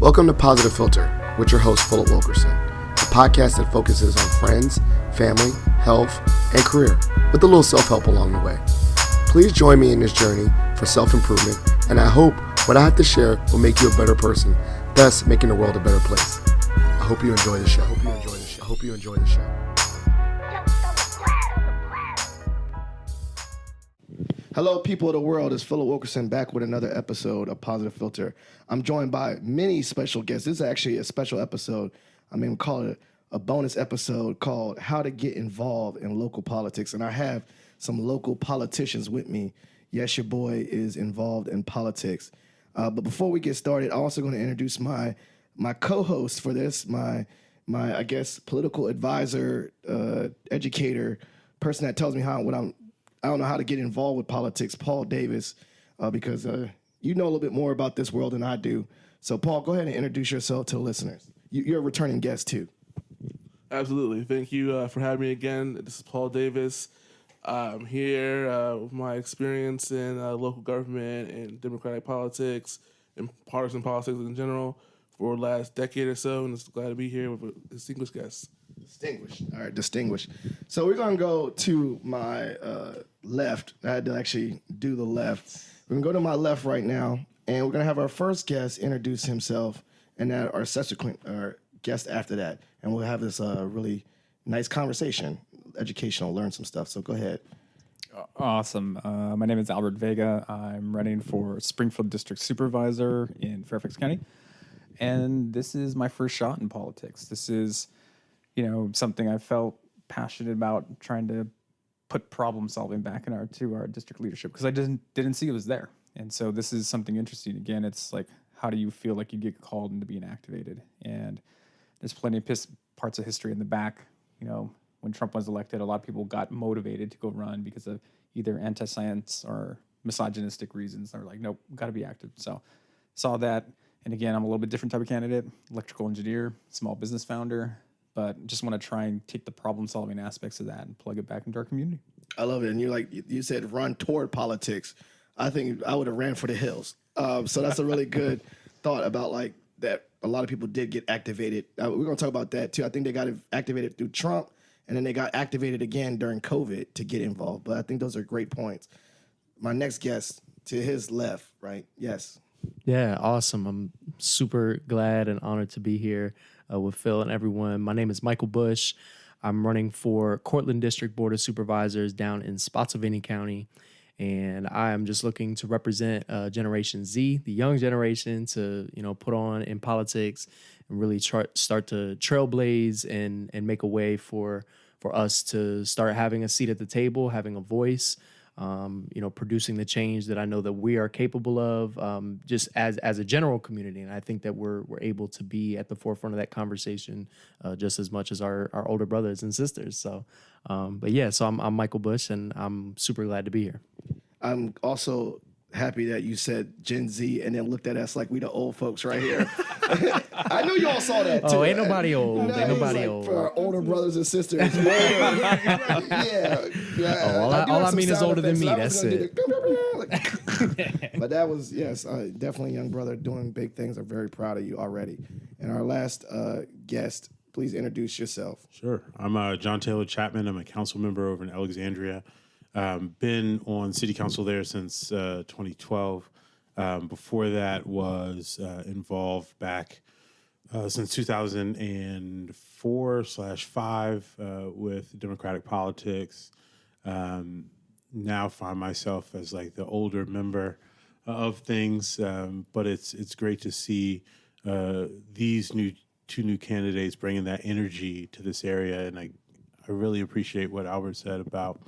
Welcome to Positive Filter with your host, Philip Wilkerson, a podcast that focuses on friends, family, health, and career, with a little self-help along the way. Please join me in this journey for self-improvement, and I hope what I have to share will make you a better person, thus making the world a better place. I hope you enjoy the show. I hope you enjoy the show. Hello, people of the world. It's Philip Wilkerson back with another episode of Positive Filter. I'm joined by many special guests. This is actually a special episode. We call it a bonus episode called How to Get Involved in Local Politics. And I have some local politicians with me. Yes, your boy is involved in politics. But before we get started, I'm also going to introduce my co-host for this, my I guess, political advisor, educator, person that tells me I don't know how to get involved with politics, Paul Davis, because you know a little bit more about this world than I do. So, Paul, go ahead and introduce yourself to the listeners. You're a returning guest, too. Absolutely. Thank you for having me again. This is Paul Davis. I'm here with my experience in local government and democratic politics and partisan politics in general for the last decade or so, and just glad to be here with a distinguished guest. Distinguished. All right, distinguished. So we're going to go to my left. I had to actually do the left. We're going to go to my left right now, and we're going to have our first guest introduce himself, and then our subsequent guest after that. And we'll have this really nice conversation, educational, learn some stuff. So go ahead. Awesome. My name is Albert Vega. I'm running for Springfield District Supervisor in Fairfax County. And this is my first shot in politics. This is, something I felt passionate about, trying to put problem solving back into our district leadership, because I didn't see it was there. And so this is something interesting. Again, it's like, how do you feel like you get called into being activated? And there's plenty of parts of history in the back. When Trump was elected, a lot of people got motivated to go run because of either anti-science or misogynistic reasons. They're like, nope, got to be active. So saw that. And again, I'm a little bit different type of candidate, electrical engineer, small business founder, but just want to try and take the problem-solving aspects of that and plug it back into our community. I love it. And you said run toward politics. I think I would have ran for the hills. So that's a really good thought about that. A lot of people did get activated. We're going to talk about that too. I think they got activated through Trump, and then they got activated again during COVID to get involved. But I think those are great points. My next guest to his left, right? Yes. Yeah, awesome. I'm super glad and honored to be here with Phil and everyone. My name is Michael Bush. I'm running for Courtland District Board of Supervisors down in Spotsylvania County. And I am just looking to represent Generation Z, the young generation, to put on in politics and really start to trailblaze and make a way for us to start having a seat at the table, having a voice, producing the change that I know that we are capable of, just as a general community. And I think that we're able to be at the forefront of that conversation just as much as our older brothers and sisters. So, so I'm Michael Bush, and I'm super glad to be here. I'm also happy that you said Gen Z and then looked at us like we the old folks right here. I know you all saw that too. Oh, ain't nobody old. No, ain't nobody old. For our older brothers and sisters. All I mean is older than me. That's it. But that was, yes, definitely a young brother doing big things. I'm very proud of you already. And our last guest, please introduce yourself. Sure. I'm John Taylor Chapman. I'm a council member over in Alexandria. Been on city council there since 2012. Before that was involved back since 2004/5 with Democratic politics. Now find myself as the older member of things, but it's great to see these two new candidates bringing that energy to this area, and I really appreciate what Albert said about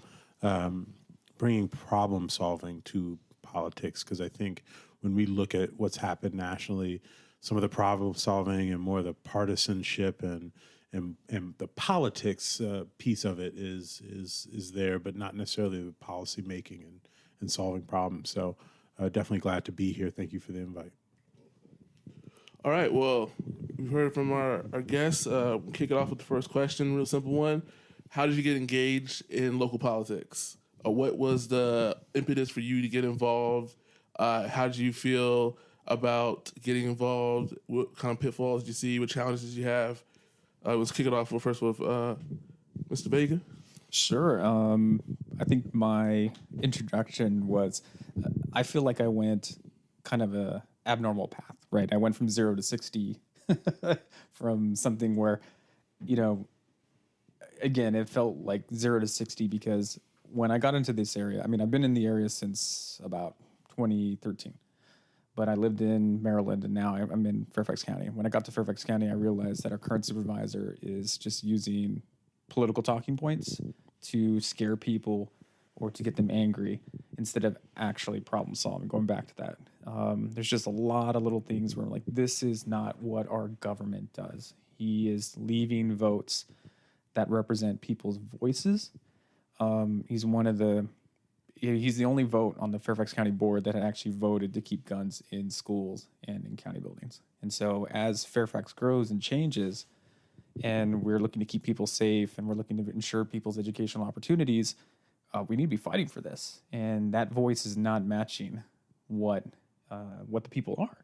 bringing problem solving to politics, because I think when we look at what's happened nationally, some of the problem solving and more of the partisanship and the politics piece of it is there, but not necessarily the policy making and solving problems. So definitely glad to be here. Thank you for the invite. All right, well, we've heard from our guests. We'll kick it off with the first question, real simple one. How did you get engaged in local politics? What was the impetus for you to get involved? How did you feel about getting involved. What kind of pitfalls you see? What challenges you have? Let's kick it off first with Mr. Vega. Sure. I think my introduction was, I feel like I went kind of a abnormal path, right? I went from 0 to 60 from something where, you know, again, it felt like 0 to 60 because when I got into this area, I mean, I've been in the area since about 2013, but I lived in Maryland and now I'm in Fairfax County. When I got to Fairfax County, I realized that our current supervisor is just using political talking points to scare people or to get them angry instead of actually problem solving. Going back to that, there's just a lot of little things where I'm like, this is not what our government does. He is leaving votes that represent people's voices. He's the only vote on the Fairfax County board that had actually voted to keep guns in schools and in county buildings. And so as Fairfax grows and changes, and we're looking to keep people safe and we're looking to ensure people's educational opportunities, we need to be fighting for this. And that voice is not matching what the people are.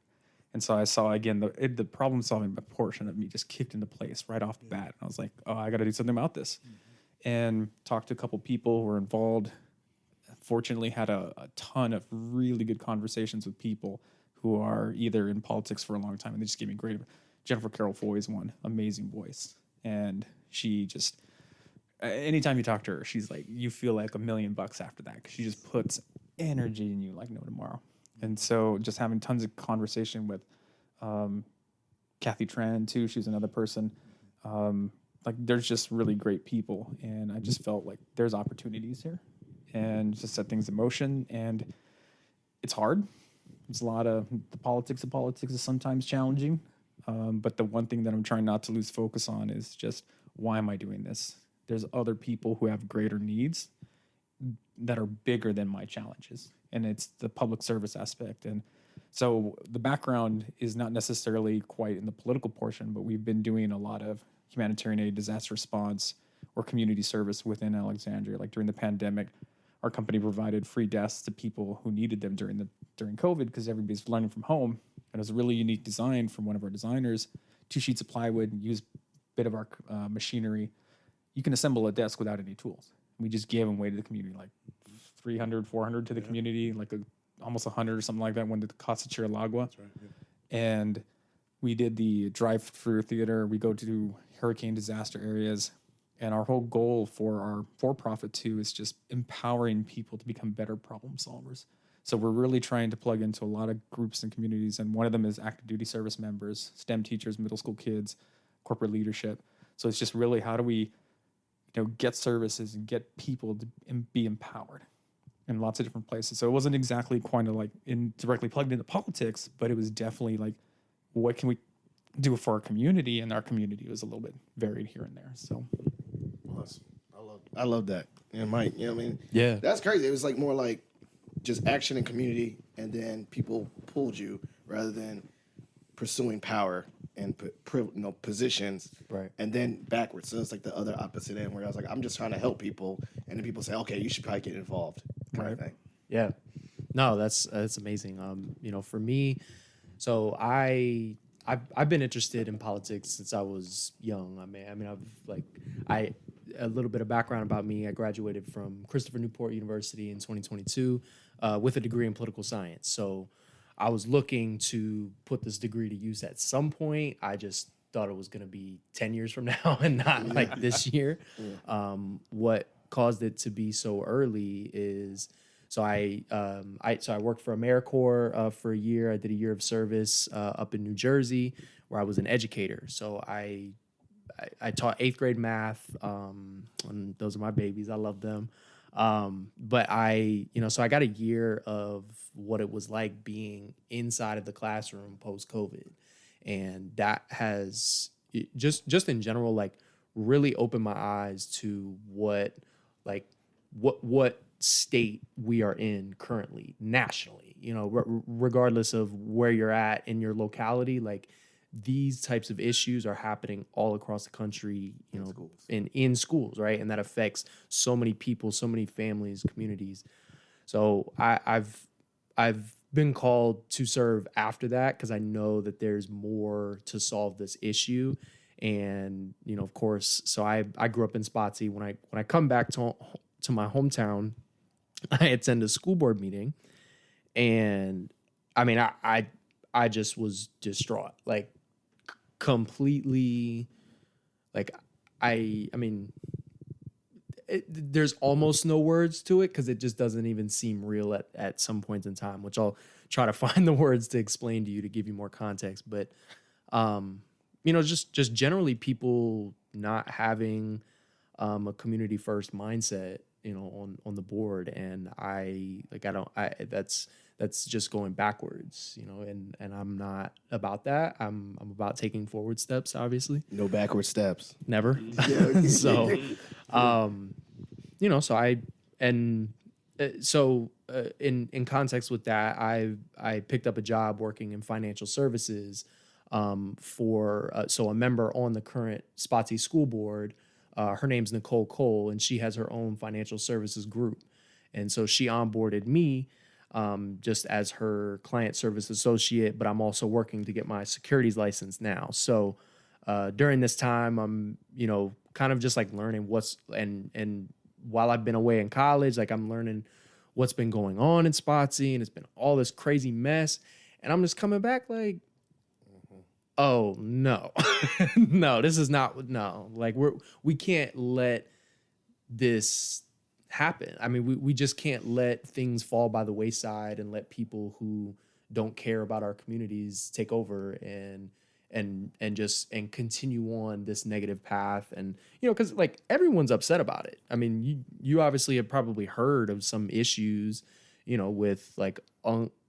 And so I saw, again, the problem-solving portion of me just kicked into place right off the bat. I was like, oh, I got to do something about this. And talked to a couple people who were involved. Fortunately, had a ton of really good conversations with people who are either in politics for a long time, and they just gave me great. Jennifer Carroll Foy is one amazing voice, and she just anytime you talk to her, she's like, you feel like $1 million after that because she just puts energy in you like no tomorrow. And so just having tons of conversation with Kathy Tran too, she's another person. Like there's just really great people, and I just felt like there's opportunities here, and just set things in motion. And it's hard. It's a lot of the politics of politics is sometimes challenging. But the one thing that I'm trying not to lose focus on is just, why am I doing this? There's other people who have greater needs that are bigger than my challenges. And it's the public service aspect. And so the background is not necessarily quite in the political portion, but we've been doing a lot of humanitarian aid, disaster response, or community service within Alexandria. Like during the pandemic, our company provided free desks to people who needed them during COVID because everybody's learning from home. And it was a really unique design from one of our designers, 2 sheets of plywood, use a bit of our machinery. You can assemble a desk without any tools. We just gave them away to the community, like 300, 400 to the community, like almost 100 or something like that, when the Casa Chiralagua. That's right, yeah. And we did the drive-through theater. We go to hurricane disaster areas. And our whole goal for our for-profit too is just empowering people to become better problem solvers. So we're really trying to plug into a lot of groups and communities, and one of them is active duty service members, STEM teachers, middle school kids, corporate leadership. So it's just really, how do we, get services and get people to be empowered in lots of different places. So it wasn't exactly quite like directly plugged into politics, but it was definitely like, what can we do for our community? And our community was a little bit varied here and there. So I love that. And Mike, you know what I mean? Yeah. That's crazy. It was like more like just action and community, and then people pulled you rather than pursuing power and positions, Right. and then backwards. So it's like the other opposite end, where I was like, I'm just trying to help people, and then people say, okay, you should probably get involved, kind of thing. Yeah. No, that's amazing. For me, so I've been interested in politics since I was young. A little bit of background about me. I graduated from Christopher Newport University in 2022 with a degree in political science. So I was looking to put this degree to use at some point. I just thought it was going to be 10 years from now and not like this year. What caused it to be so early is, so I worked for AmeriCorps for a year. I did a year of service up in New Jersey where I was an educator. So I taught 8th grade math, and those are my babies. I love them. But so I got a year of what it was like being inside of the classroom post-COVID. And that has just in general, like, really opened my eyes to what state we are in currently nationally, regardless of where you're at in your locality. Like, these types of issues are happening all across the country, in schools, right? And that affects so many people, so many families, communities. So I've been called to serve after that because I know that there's more to solve this issue. And, of course, so I grew up in Spotsy. When I come back to my hometown, I attend a school board meeting, and I mean, I just was distraught, like completely, like I mean, there's almost no words to it because it just doesn't even seem real at some points in time, which I'll try to find the words to explain to you to give you more context. But, just generally people not having a community first mindset, on the board. And that's just going backwards, and I'm not about that. I'm about taking forward steps, obviously. No backward steps. Never. So, in context with that, I picked up a job working in financial services for a member on the current Spotsy school board. Her name's Nicole Cole, and she has her own financial services group. And so she onboarded me just as her client service associate, but I'm also working to get my securities license now. So during this time, I'm, kind of just like learning and while I've been away in college, like I'm learning what's been going on in Spotsy, and it's been all this crazy mess. And I'm just coming back like, oh no, no, this is not, no, like we can't let this happen. I mean, we just can't let things fall by the wayside and let people who don't care about our communities take over and continue on this negative path. And, because like everyone's upset about it. I mean, you obviously have probably heard of some issues, with like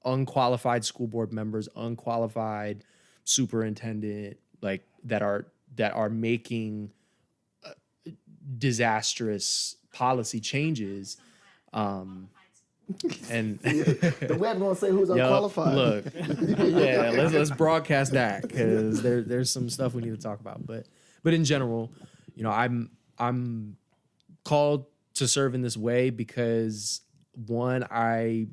unqualified school board members, unqualified superintendent, like that are making disastrous policy changes. And The web gonna say who's unqualified. Look, yeah, let's broadcast that because there's some stuff we need to talk about. But in general, I'm called to serve in this way because one, I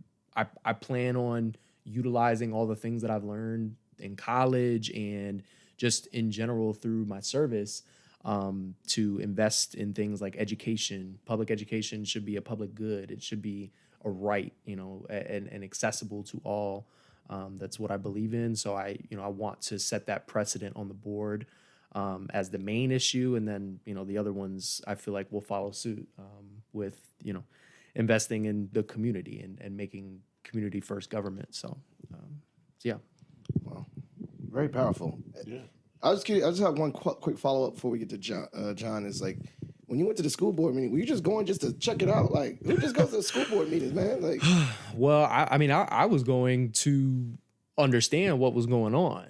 plan on utilizing all the things that I've learned in college and just in general through my service to invest in things like education. Public education should be a public good. It should be a right, and accessible to all. That's what I believe in. So I want to set that precedent on the board as the main issue. And then, the other ones I feel like will follow suit with, investing in the community and making community first government. So yeah. Wow, very powerful. Yeah. I was curious. I just have one quick follow up before we get to John. John, is like, when you went to the school board meeting, were you just going just to check it out? Like, who just goes to the school board meetings, man? Like, well, I was going to understand what was going on.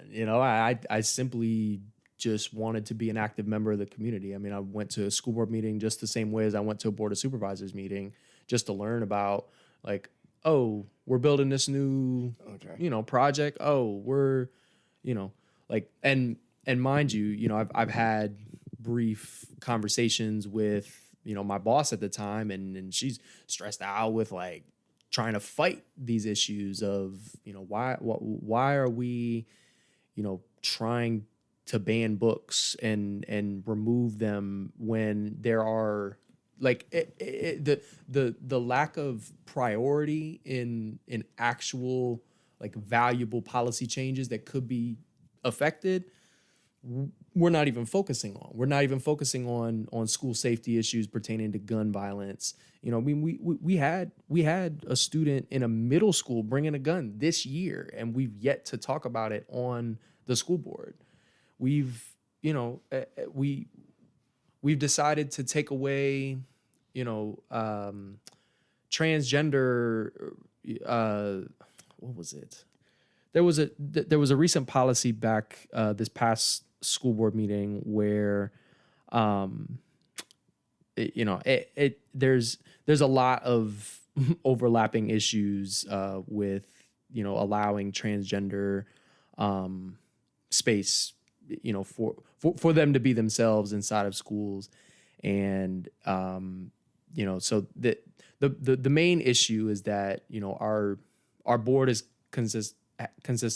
I simply just wanted to be an active member of the community. I mean, I went to a school board meeting just the same way as I went to a board of supervisors meeting, just to learn about like, oh, we're building this new, project. Oh, we're, like, and mind you, I've had brief conversations with, my boss at the time, and she's stressed out with like trying to fight these issues of, why are we, trying to ban books and remove them when there are like the lack of priority in actual like valuable policy changes that could be affected. We're not even focusing on. We're not even focusing on school safety issues pertaining to gun violence. I mean, we had a student in a middle school bring in a gun this year, and we've yet to talk about it on the school board. We've decided to take away, transgender. What was it? There was a recent policy back this past school board meeting where, there's a lot of overlapping issues with allowing transgender space, for them to be themselves inside of schools, and so the main issue is that our our board consists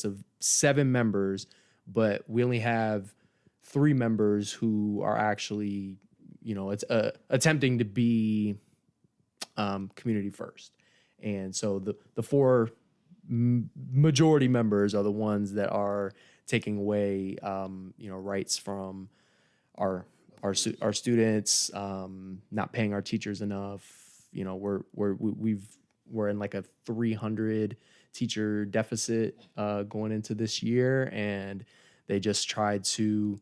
of 7 members, but we only have 3 members who are actually, it's attempting to be community first. And so the 4 majority members are the ones that are taking away, rights from our students, not paying our teachers enough. We're in like a 300 teacher deficit going into this year, and they just tried to,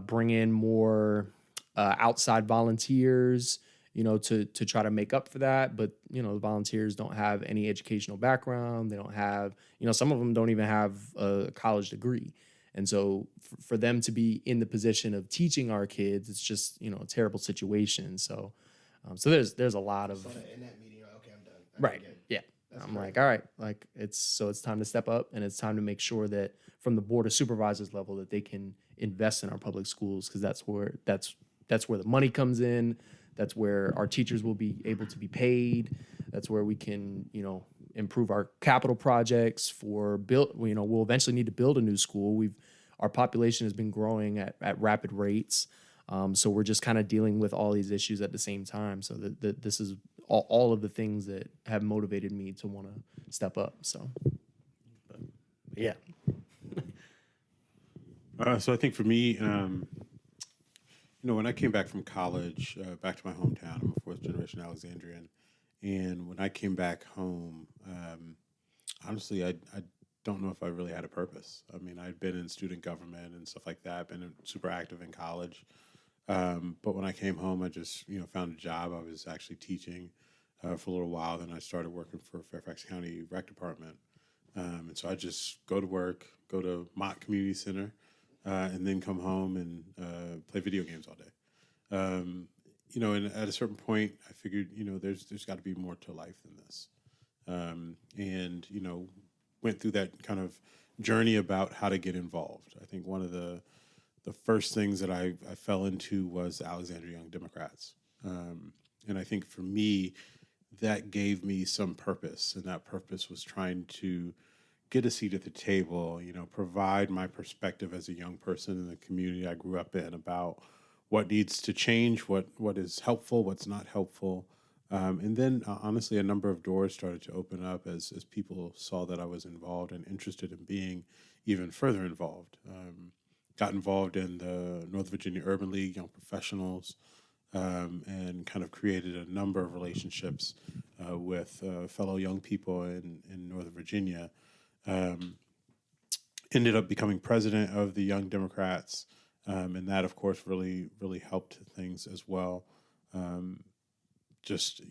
bring in more outside volunteers, to try to make up for that. But, the volunteers don't have any educational background. They don't have, some of them don't even have a college degree. And so for them to be in the position of teaching our kids, it's just, a terrible situation. So, there's a lot of. So in that meeting, okay, I'm done. Right. Yeah. I'm like, all right, like it's time to step up, and it's time to make sure that from the board of supervisors level that they can invest in our public schools, because that's where the money comes in. That's where our teachers will be able to be paid. That's where we can, improve our capital projects for build. We'll eventually need to build a new school. Our population has been growing at rapid rates. So we're just kind of dealing with all these issues at the same time. So that this is all of the things that have motivated me to want to step up. So, but yeah. So I think for me, when I came back from college, back to my hometown, I'm a 4th generation Alexandrian. And when I came back home, honestly, I don't know if I really had a purpose. I mean, I'd been in student government and stuff like that, been super active in college. But when I came home, I just, found a job. I was actually teaching for a little while. Then I started working for Fairfax County Rec Department. And so I just go to work, go to Mott Community Center, and then come home and play video games all day. And at a certain point, I figured, there's got to be more to life than this. And went through that kind of journey about how to get involved. I think one of the first things that I fell into was the Alexandria Young Democrats. And I think for me, that gave me some purpose. And that purpose was trying to get a seat at the table, provide my perspective as a young person in the community I grew up in about what needs to change, what is helpful, what's not helpful. And then, honestly, a number of doors started to open up as people saw that I was involved and interested in being even further involved. Got involved in the North Virginia Urban League, Young Professionals, and kind of created a number of relationships with fellow young people in Northern Virginia. Ended up becoming president of the Young Democrats, and that, of course, really, really helped things as well. Just,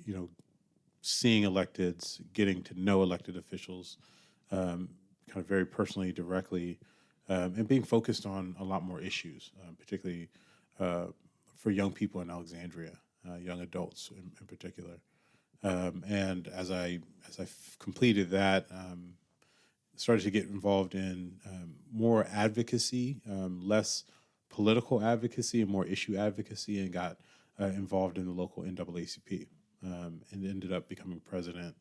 seeing electeds, getting to know elected officials, kind of very personally, directly, and being focused on a lot more issues, particularly for young people in Alexandria, young adults in particular. And as I completed that, started to get involved in more advocacy, less political advocacy and more issue advocacy, and got involved in the local NAACP, and ended up becoming president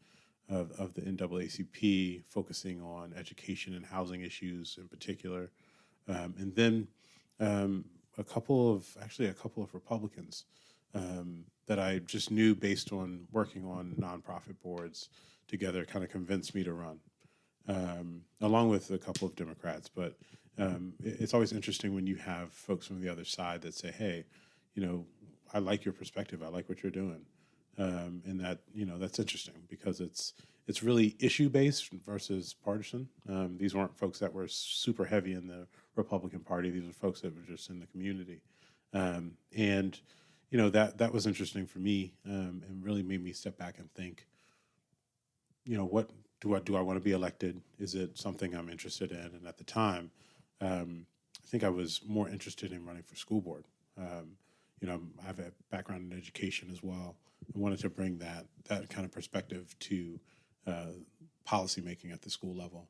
of the NAACP, focusing on education and housing issues in particular. And then a couple of Republicans that I just knew based on working on nonprofit boards together kind of convinced me to run, along with a couple of Democrats. But it's always interesting when you have folks from the other side that say, hey, I like your perspective. I like what you're doing. And that, that's interesting because it's really issue-based versus partisan. These weren't folks that were super heavy in the Republican Party. These were folks that were just in the community. And that was interesting for me, and really made me step back and think, what do I want to be elected? Is it something I'm interested in? And at the time, I think I was more interested in running for school board. I have a background in education as well. I wanted to bring that kind of perspective to policy making at the school level,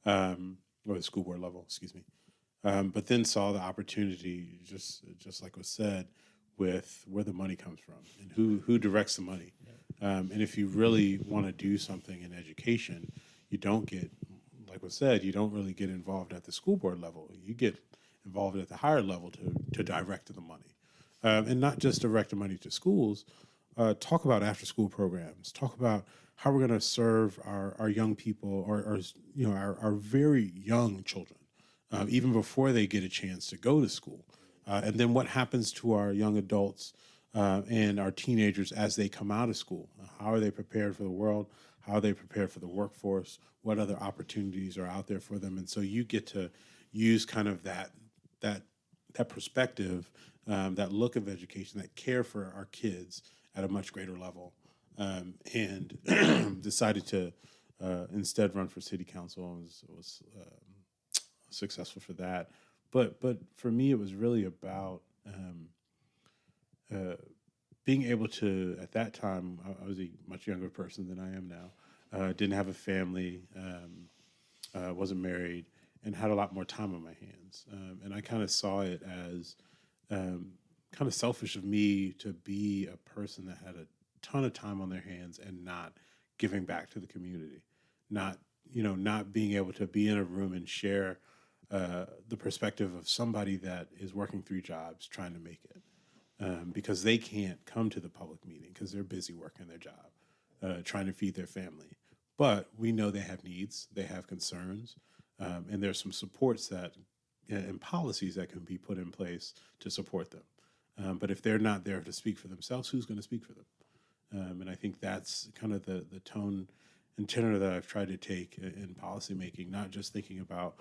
or the school board level, excuse me. But then saw the opportunity, just like was said, with where the money comes from and who directs the money. And if you really want to do something in education, you don't get, like was said, you don't really get involved at the school board level. You get involved at the higher level to direct the money. And not just direct the money to schools, talk about after-school programs, talk about how we're going to serve our young people or our very young children, even before they get a chance to go to school. And then what happens to our young adults and our teenagers as they come out of school? How are they prepared for the world? How are they prepared for the workforce? What other opportunities are out there for them? And so you get to use kind of that perspective, that look of education, that care for our kids at a much greater level, and decided to instead run for city council. And was successful for that. But for me, it was really about being able to, at that time, I was a much younger person than I am now, didn't have a family, wasn't married, and had a lot more time on my hands. And I kind of saw it as kind of selfish of me to be a person that had a ton of time on their hands and not giving back to the community, not being able to be in a room and share the perspective of somebody that is working 3 jobs trying to make it, because they can't come to the public meeting because they're busy working their job, trying to feed their family. But we know they have needs, they have concerns, and there's some supports and policies that can be put in place to support them. But if they're not there to speak for themselves, who's going to speak for them? And I think that's kind of the tone and tenor that I've tried to take in policymaking, not just thinking about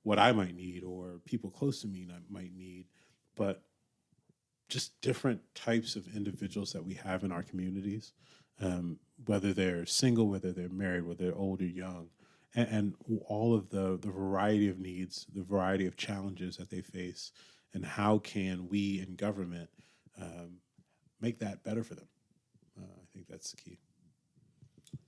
what I might need or people close to me might need, but just different types of individuals that we have in our communities, whether they're single, whether they're married, whether they're old or young, and all of the variety of needs, the variety of challenges that they face, and how can we in government make that better for them? I think that's the key.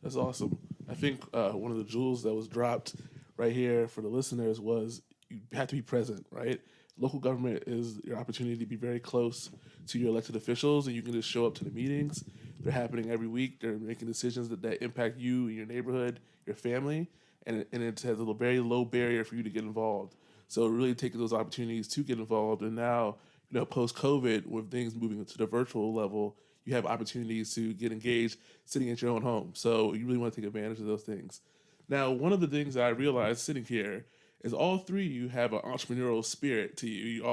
That's awesome. I think one of the jewels that was dropped right here for the listeners was you have to be present, right? Local government is your opportunity to be very close to your elected officials, and you can just show up to the meetings. They're happening every week. They're making decisions that impact you, your neighborhood, your family, and it has a very low barrier for you to get involved. So really taking those opportunities to get involved. And now, post-COVID, with things moving to the virtual level, you have opportunities to get engaged sitting at your own home. So you really want to take advantage of those things. Now, one of the things that I realized sitting here is all 3 of you have an entrepreneurial spirit to you.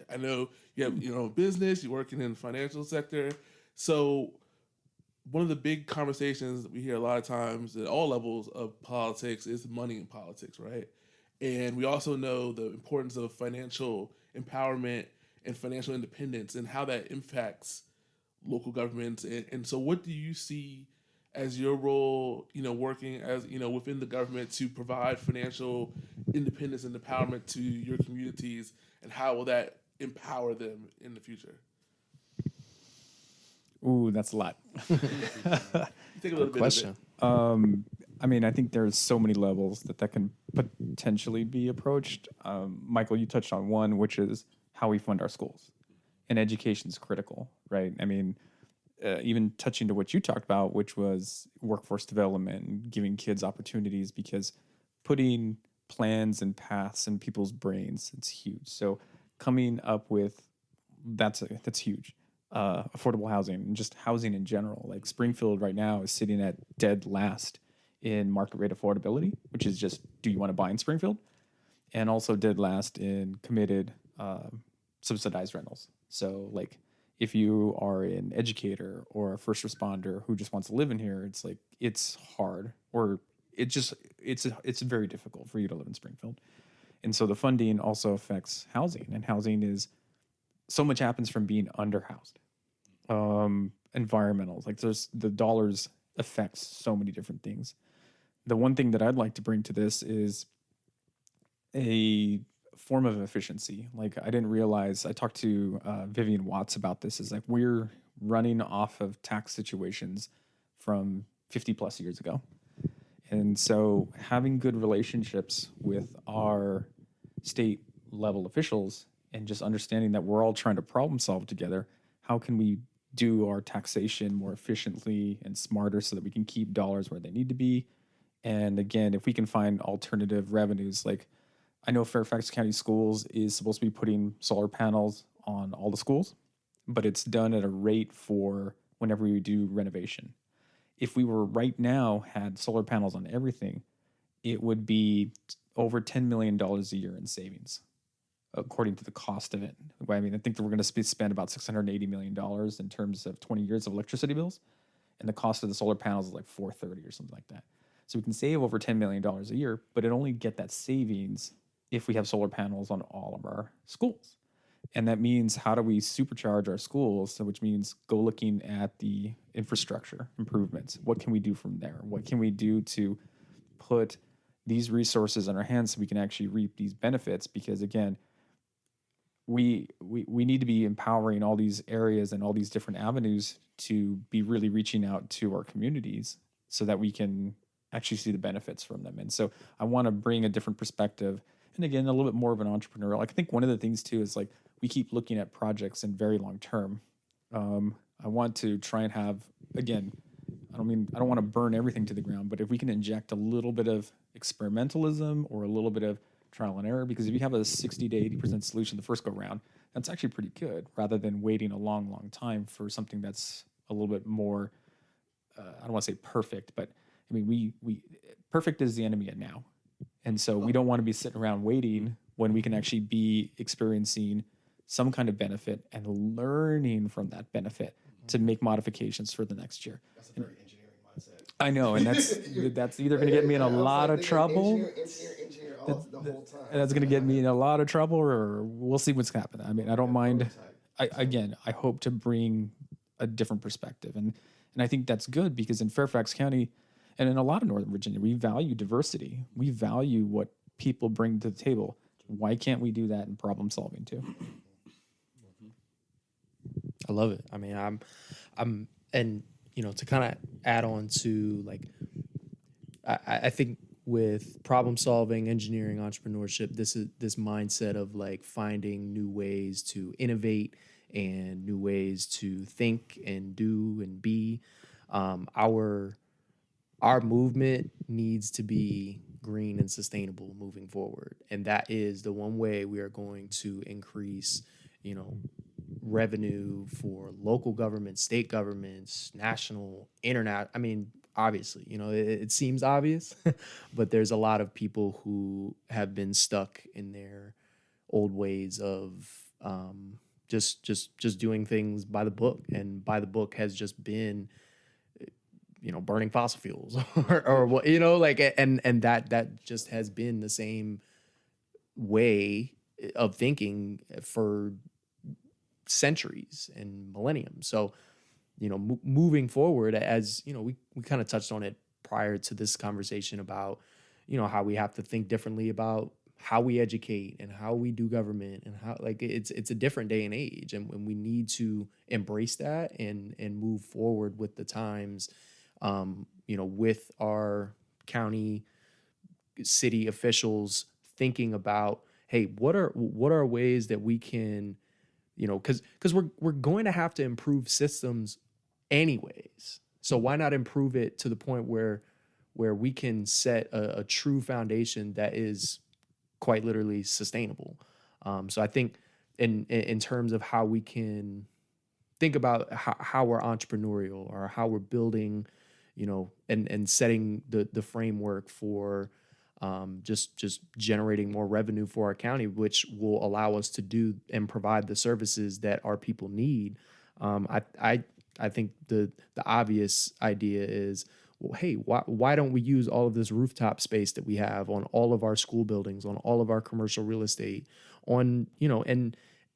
I know you have your own business, you're working in the financial sector. So one of the big conversations that we hear a lot of times at all levels of politics is money in politics, right? And we also know the importance of financial empowerment and financial independence and how that impacts local governments. And so what do you see as your role, working as, within the government to provide financial independence and empowerment to your communities, and how will that empower them in the future? Ooh, that's a lot. Take a little bit Question. of it. I think there's so many levels that can potentially be approached. Michael, you touched on one, which is how we fund our schools. And education is critical, right? Even touching to what you talked about, which was workforce development and giving kids opportunities, because putting plans and paths in people's brains, it's huge. So coming up with, that's huge. Affordable housing and just housing in general. Like Springfield right now is sitting at dead last in market rate affordability, which is just, do you want to buy in Springfield? And also dead last in committed subsidized rentals. So like if you are an educator or a first responder who just wants to live in here, it's like, it's hard, or it's very difficult for you to live in Springfield. And so the funding also affects housing, and housing is, so much happens from being underhoused. Environmentals, like there's the dollars affects so many different things. The one thing that I'd like to bring to this is a form of efficiency. Like I didn't realize, I talked to Vivian Watts about this, is like we're running off of tax situations from 50 plus years ago. And so having good relationships with our state level officials and just understanding that we're all trying to problem solve together, how can we do our taxation more efficiently and smarter so that we can keep dollars where they need to be. And again, if we can find alternative revenues, like I know Fairfax County Schools is supposed to be putting solar panels on all the schools, but it's done at a rate for whenever we do renovation. If we were right now had solar panels on everything, it would be over $10 million a year in savings, according to the cost of it. I mean, I think that we're going to spend about $680 million in terms of 20 years of electricity bills, and the cost of the solar panels is like $430 or something like that. So we can save over $10 million a year, but it only get that savings if we have solar panels on all of our schools. And that means how do we supercharge our schools? So which means go looking at the infrastructure improvements. What can we do from there? What can we do to put these resources in our hands so we can actually reap these benefits? Because again, we need to be empowering all these areas and all these different avenues to be really reaching out to our communities so that we can actually see the benefits from them. And so I want to bring a different perspective. And again, a little bit more of an entrepreneurial. I think one of the things too is like we keep looking at projects in very long term. I want to try and have, again, I don't want to burn everything to the ground, but if we can inject a little bit of experimentalism or a little bit of trial and error, because if you have a 60 to 80% solution the first go round, that's actually pretty good rather than waiting a long, long time for something that's a little bit more, I don't want to say perfect, but I mean, we perfect is the enemy of now. And so we don't want to be sitting around waiting when we can actually be experiencing some kind of benefit and learning from that benefit to make modifications for the next year. That's a very engineering mindset. I know, and that's either going to get me in a lot of trouble. Engineer all the whole time. That's going to get me in a lot of trouble, or we'll see what's happening. I mean, I don't mind. I hope to bring a different perspective, and I think that's good because in Fairfax County and in a lot of Northern Virginia, we value diversity. We value what people bring to the table. Why can't we do that in problem solving too? I love it. I mean, I'm, and to kind of add on to like, I think with problem solving, engineering, entrepreneurship, this mindset of like finding new ways to innovate and new ways to think and do and be. Our movement needs to be green and sustainable moving forward, and that is the one way we are going to increase, revenue for local governments, state governments, national, internet. I mean, obviously, it seems obvious, but there's a lot of people who have been stuck in their old ways of just doing things by the book, and by the book has just been burning fossil fuels or what, and that just has been the same way of thinking for centuries and millenniums. So, moving forward, as we kind of touched on it prior to this conversation about, how we have to think differently about how we educate and how we do government, and how it's a different day and age, and we need to embrace that and move forward with the times. With our county, city officials thinking about, hey, what are ways that we can, because we're going to have to improve systems anyways. So why not improve it to the point where we can set a true foundation that is quite literally sustainable. So I think in terms of how we can think about how we're entrepreneurial or how we're building, and setting the framework for just generating more revenue for our county, which will allow us to do and provide the services that our people need. I think the obvious idea is, well, hey, why don't we use all of this rooftop space that we have on all of our school buildings, on all of our commercial real estate, on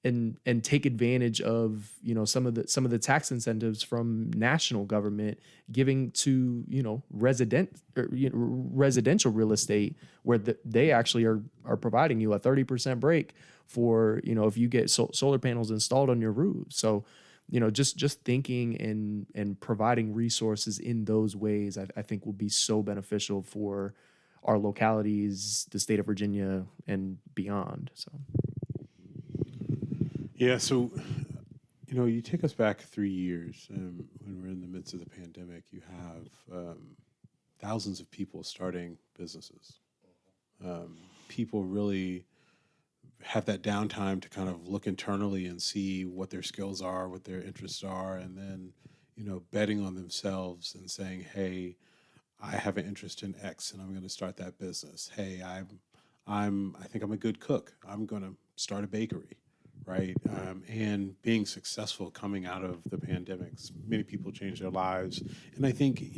and take advantage of some of the tax incentives from national government giving to residential real estate, where they actually are providing you a 30% break for if you get solar panels installed on your roof. So just thinking and providing resources in those ways, I think will be so beneficial for our localities, the state of Virginia, and beyond. So. Yeah, so, You take us back 3 years, when we're in the midst of the pandemic. You have thousands of people starting businesses. People really have that downtime to kind of look internally and see what their skills are, what their interests are, and then, betting on themselves and saying, hey, I have an interest in X and I'm going to start that business. Hey, I think I'm a good cook. I'm going to start a bakery, right? And being successful coming out of the pandemics, many people change their lives. And I think,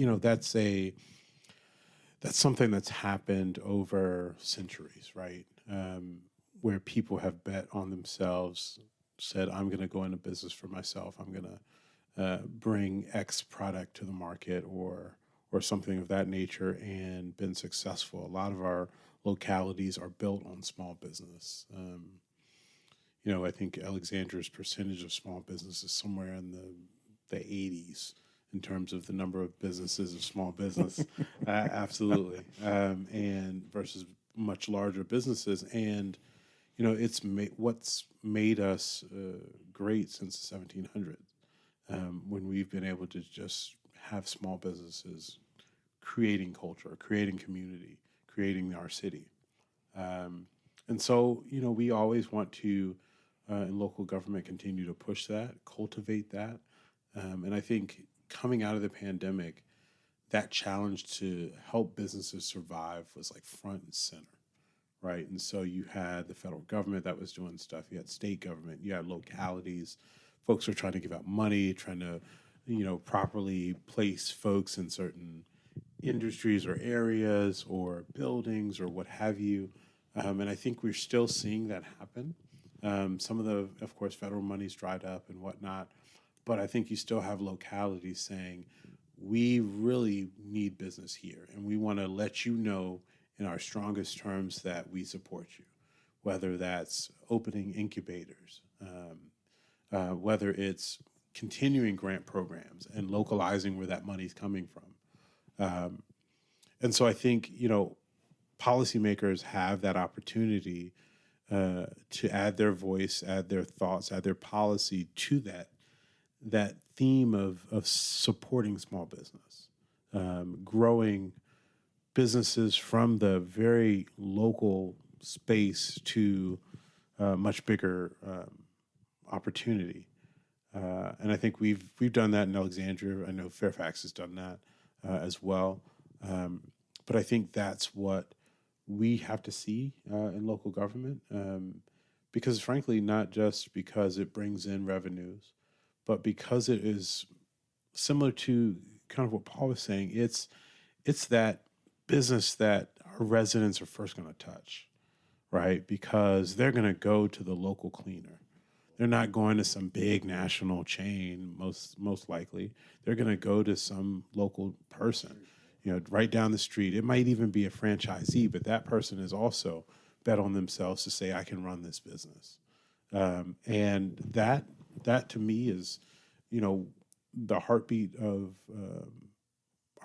that's something that's happened over centuries, right? Where people have bet on themselves, said, I'm going to go into business for myself. I'm going to bring X product to the market or something of that nature, and been successful. A lot of our localities are built on small business. I think Alexandria's percentage of small business is somewhere in the 80s in terms of the number of businesses of small business. Absolutely. And versus much larger businesses. And, it's what's made us great since the 1700s, when we've been able to just have small businesses creating culture, creating community, creating our city. And so, we always want to, in local government, continue to push that, cultivate that. And I think coming out of the pandemic, that challenge to help businesses survive was like front and center, right? And so you had the federal government that was doing stuff. You had state government. You had localities. Folks were trying to give out money, trying to, properly place folks in certain industries or areas or buildings or what have you. And I think we're still seeing that happen. Some of course, federal money's dried up and whatnot. But I think you still have localities saying, we really need business here, and we want to let you know in our strongest terms that we support you, whether that's opening incubators, whether it's continuing grant programs and localizing where that money's coming from. And so I think, policymakers have that opportunity to add their voice, add their thoughts, add their policy to that theme of supporting small business, growing businesses from the very local space to much bigger opportunity. And I think we've done that in Alexandria. I know Fairfax has done that as well. But I think that's what we have to see in local government, because frankly, not just because it brings in revenues, but because it is similar to kind of what Paul was saying. It's that business that our residents are first going to touch, right? Because they're going to go to the local cleaner. They're not going to some big national chain, most likely. They're going to go to some local person, right down the street. It might even be a franchisee, but that person is also bet on themselves to say, I can run this business. And that to me is, the heartbeat of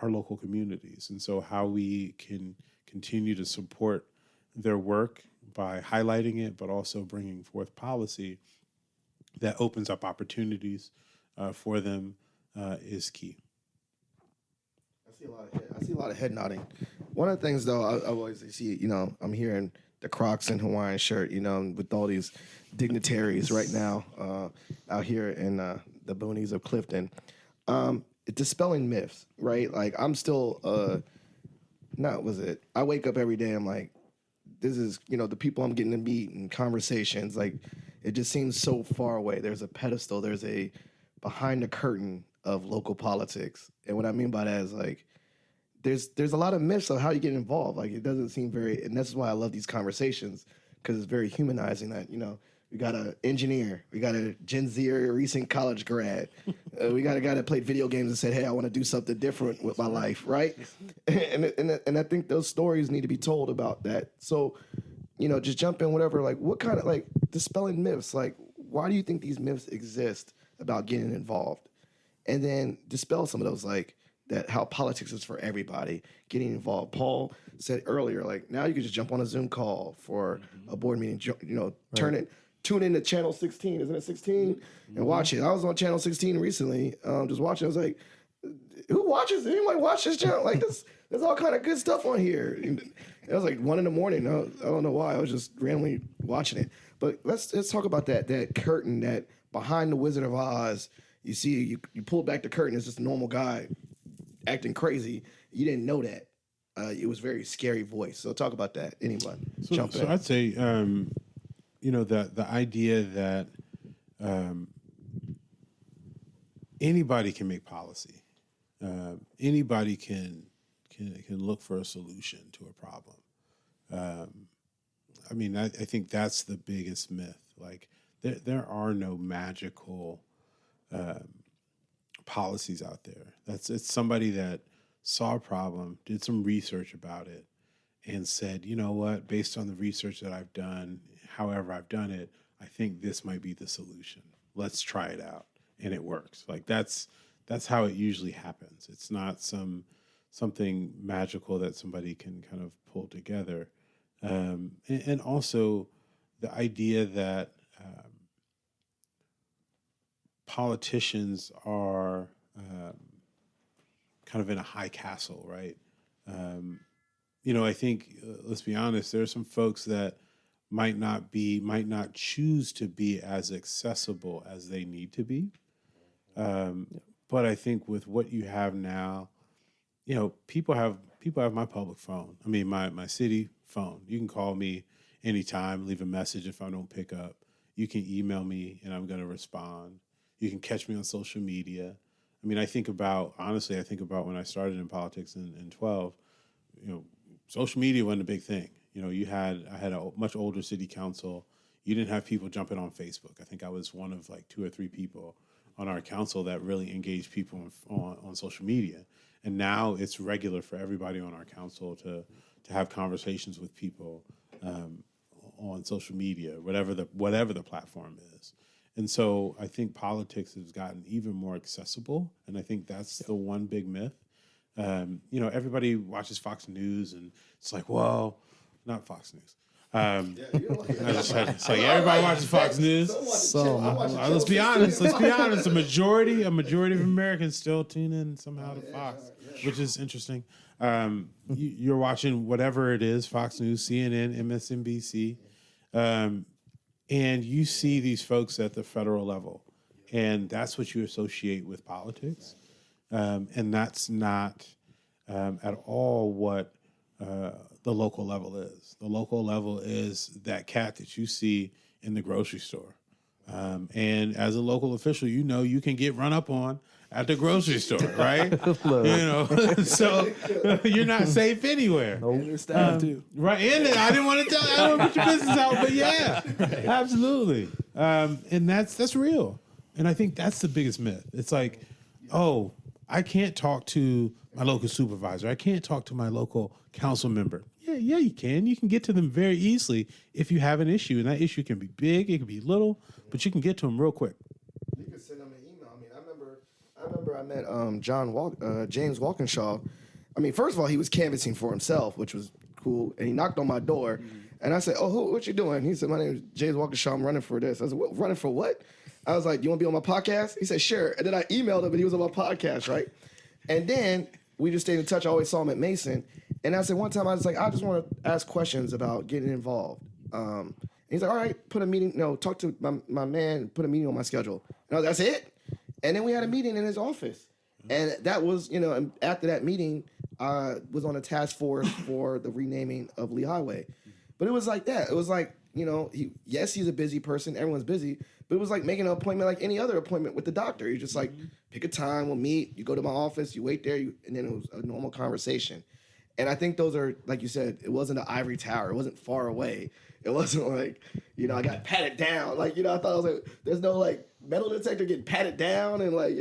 our local communities. And so how we can continue to support their work by highlighting it, but also bringing forth policy that opens up opportunities for them is key. I see a lot of head nodding. One of the things, though, I always see, I'm hearing the Crocs and Hawaiian shirt, with all these dignitaries right now out here in the boonies of Clifton. Dispelling myths, right? Like, I'm still, I wake up every day, I'm like, this is, the people I'm getting to meet and conversations, like, it just seems so far away. There's a pedestal, there's a behind the curtain of local politics. And what I mean by that is, like, there's a lot of myths of how you get involved. Like, it doesn't seem very, and that's why I love these conversations, because it's very humanizing that, we got an engineer, we got a Gen Z or recent college grad, we got a guy that played video games and said, hey, I want to do something different with my life, right? And I think those stories need to be told about that. So, just jump in, whatever, like, what kind of, like, dispelling myths, like, why do you think these myths exist about getting involved? And then dispel some of those, like, that how politics is for everybody getting involved. Paul said earlier, like, now you can just jump on a Zoom call for a board meeting, turn tune into Channel 16, isn't it 16? And watch it. I was on Channel 16 recently, just watching. I was like, who watches? Anybody watch this channel? Like this, there's all kind of good stuff on here. And it was like 1 a.m. I don't know why. I was just randomly watching it. But let's talk about that curtain that behind the Wizard of Oz. You see, you pull back the curtain. It's just a normal guy acting crazy. You didn't know that. It was very scary voice. So talk about that. Anyone jump in. So I'd say, the idea that anybody can make policy. Anybody can look for a solution to a problem. I think that's the biggest myth. Like there are no magical policies out there. It's somebody that saw a problem, did some research about it, and said, you know what, based on the research that I've done, however I've done it, I think this might be the solution. Let's try it out. And it works. Like that's how it usually happens. It's not something magical that somebody can kind of pull together. And also the idea that politicians are kind of in a high castle, right? I think, let's be honest, there are some folks that might not choose to be as accessible as they need to be. But I think with what you have now, people have my public phone. I mean, my city phone. You can call me anytime, leave a message if I don't pick up. You can email me and I'm going to respond. You can catch me on social media. I mean, I think about when I started in politics in 12, social media wasn't a big thing. I had a much older city council. You didn't have people jumping on Facebook. I think I was one of like 2 or 3 people on our council that really engaged people on social media. And now it's regular for everybody on our council to have conversations with people on social media, whatever the platform is. And so I think politics has gotten even more accessible, and I think that's the one big myth. Everybody watches Fox News, and it's like, well, not Fox News. It's like everybody watches Fox News. Let's be honest. A majority of Americans still tune in somehow to Fox, which is interesting. You're watching whatever it is, Fox News, CNN, MSNBC, and you see these folks at the federal level, and that's what you associate with politics, and that's not at all what the local level is. The local level is that cat that you see in the grocery store. And as a local official, you can get run up on at the grocery store, right? So you're not safe anywhere. And your staff too. Right. And I didn't want to put your business out, but yeah, absolutely. And that's real. And I think that's the biggest myth. It's like, oh, I can't talk to my local supervisor. I can't talk to my local council member. Yeah, you can. You can get to them very easily if you have an issue, and that issue can be big, it can be little, but you can get to them real quick. You can send them an email. I mean, I remember I met James Walkinshaw. I mean, first of all, he was canvassing for himself, which was cool, and he knocked on my door, and I said, "Oh, what you doing?" He said, "My name is James Walkinshaw. I'm running for this." I said, "Running for what?" I was like, "You want to be on my podcast?" He said, "Sure." And then I emailed him, and he was on my podcast, right? And then we just stayed in touch. I always saw him at Mason. And I said one time, I was like, I just want to ask questions about getting involved. And he's like, all right, put a meeting, talk to my man, put a meeting on my schedule. And I was like, that's it? And then we had a meeting in his office. And that was, and after that meeting, I was on a task force for the renaming of Lee Highway. But it was like that. It was like, he's a busy person. Everyone's busy. But it was like making an appointment like any other appointment with the doctor. You just like, pick a time, we'll meet. You go to my office, you wait there, and then it was a normal conversation. And I think those are, like you said, it wasn't an ivory tower. It wasn't far away. It wasn't like, I got patted down. Like, I thought I was like, there's no like metal detector getting patted down. And like,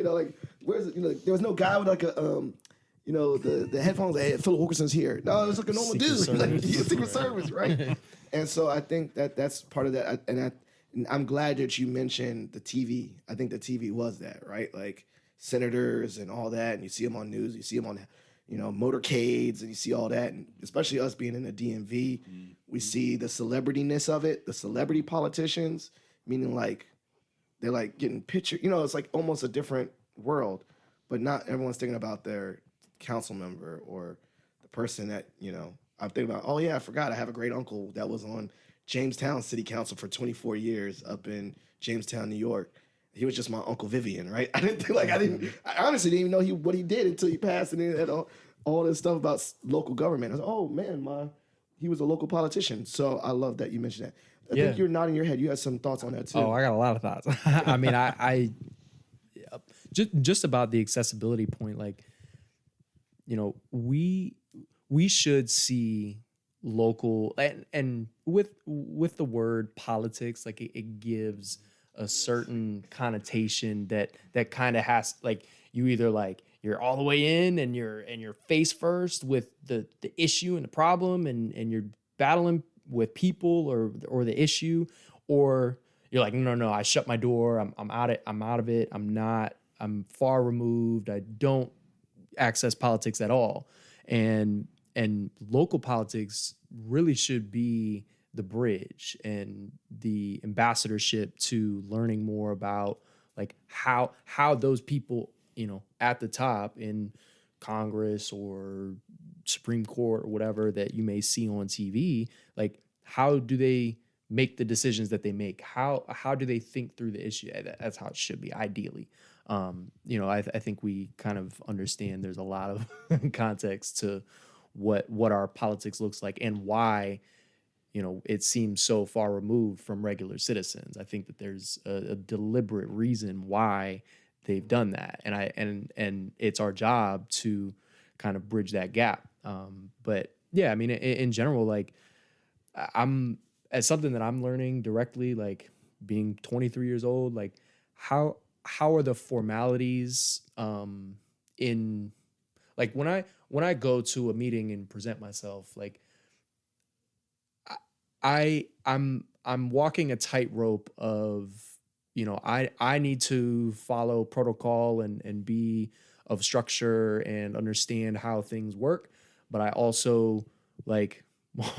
where's there was no guy with like a, the headphones. Hey, Philip Wilkerson's here. No, it was like a normal dude. Like, he's Secret Service, right? And so I think that's part of that. And I'm glad that you mentioned the TV. I think the TV was that, right? Like senators and all that. And you see them on news. You see them on motorcades, and you see all that, and especially us being in the DMV, we see the celebrityness of it, the celebrity politicians, meaning like they're like getting picture. You know, it's like almost a different world, but not everyone's thinking about their council member or the person that, you know, I'm thinking about, oh yeah, I forgot I have a great uncle that was on Jamestown City Council for 24 years up in Jamestown, New York. He was just my Uncle Vivian, right? I honestly didn't even know what he did until he passed, and then had all this stuff about local government. I was like, oh man, he was a local politician. So I love that you mentioned that. I think you're nodding your head. You had some thoughts on that too. Oh, I got a lot of thoughts. I mean, I just about the accessibility point, like, you know, we should see local, and with the word politics, like it gives a certain connotation that kind of has, like, you either like you're all the way in and you're face first with the issue and the problem and you're battling with people or the issue, or you're like, no, I shut my door, I'm out of it, I'm far removed, I don't access politics at all. And local politics really should be the bridge and the ambassadorship to learning more about like how those people, you know, at the top in Congress or Supreme Court or whatever that you may see on TV, like how do they make the decisions that they make? How do they think through the issue? That's how it should be, ideally. You know, I think we kind of understand there's a lot of context to what our politics looks like and why, you know, it seems so far removed from regular citizens. I think that there's a deliberate reason why they've done that, and it's our job to kind of bridge that gap. But yeah, I mean, in general, like as something that I'm learning directly, like being 23 years old, like how are the formalities in, like when I go to a meeting and present myself, like I'm walking a tightrope of, you know, I need to follow protocol and be of structure and understand how things work, but I also like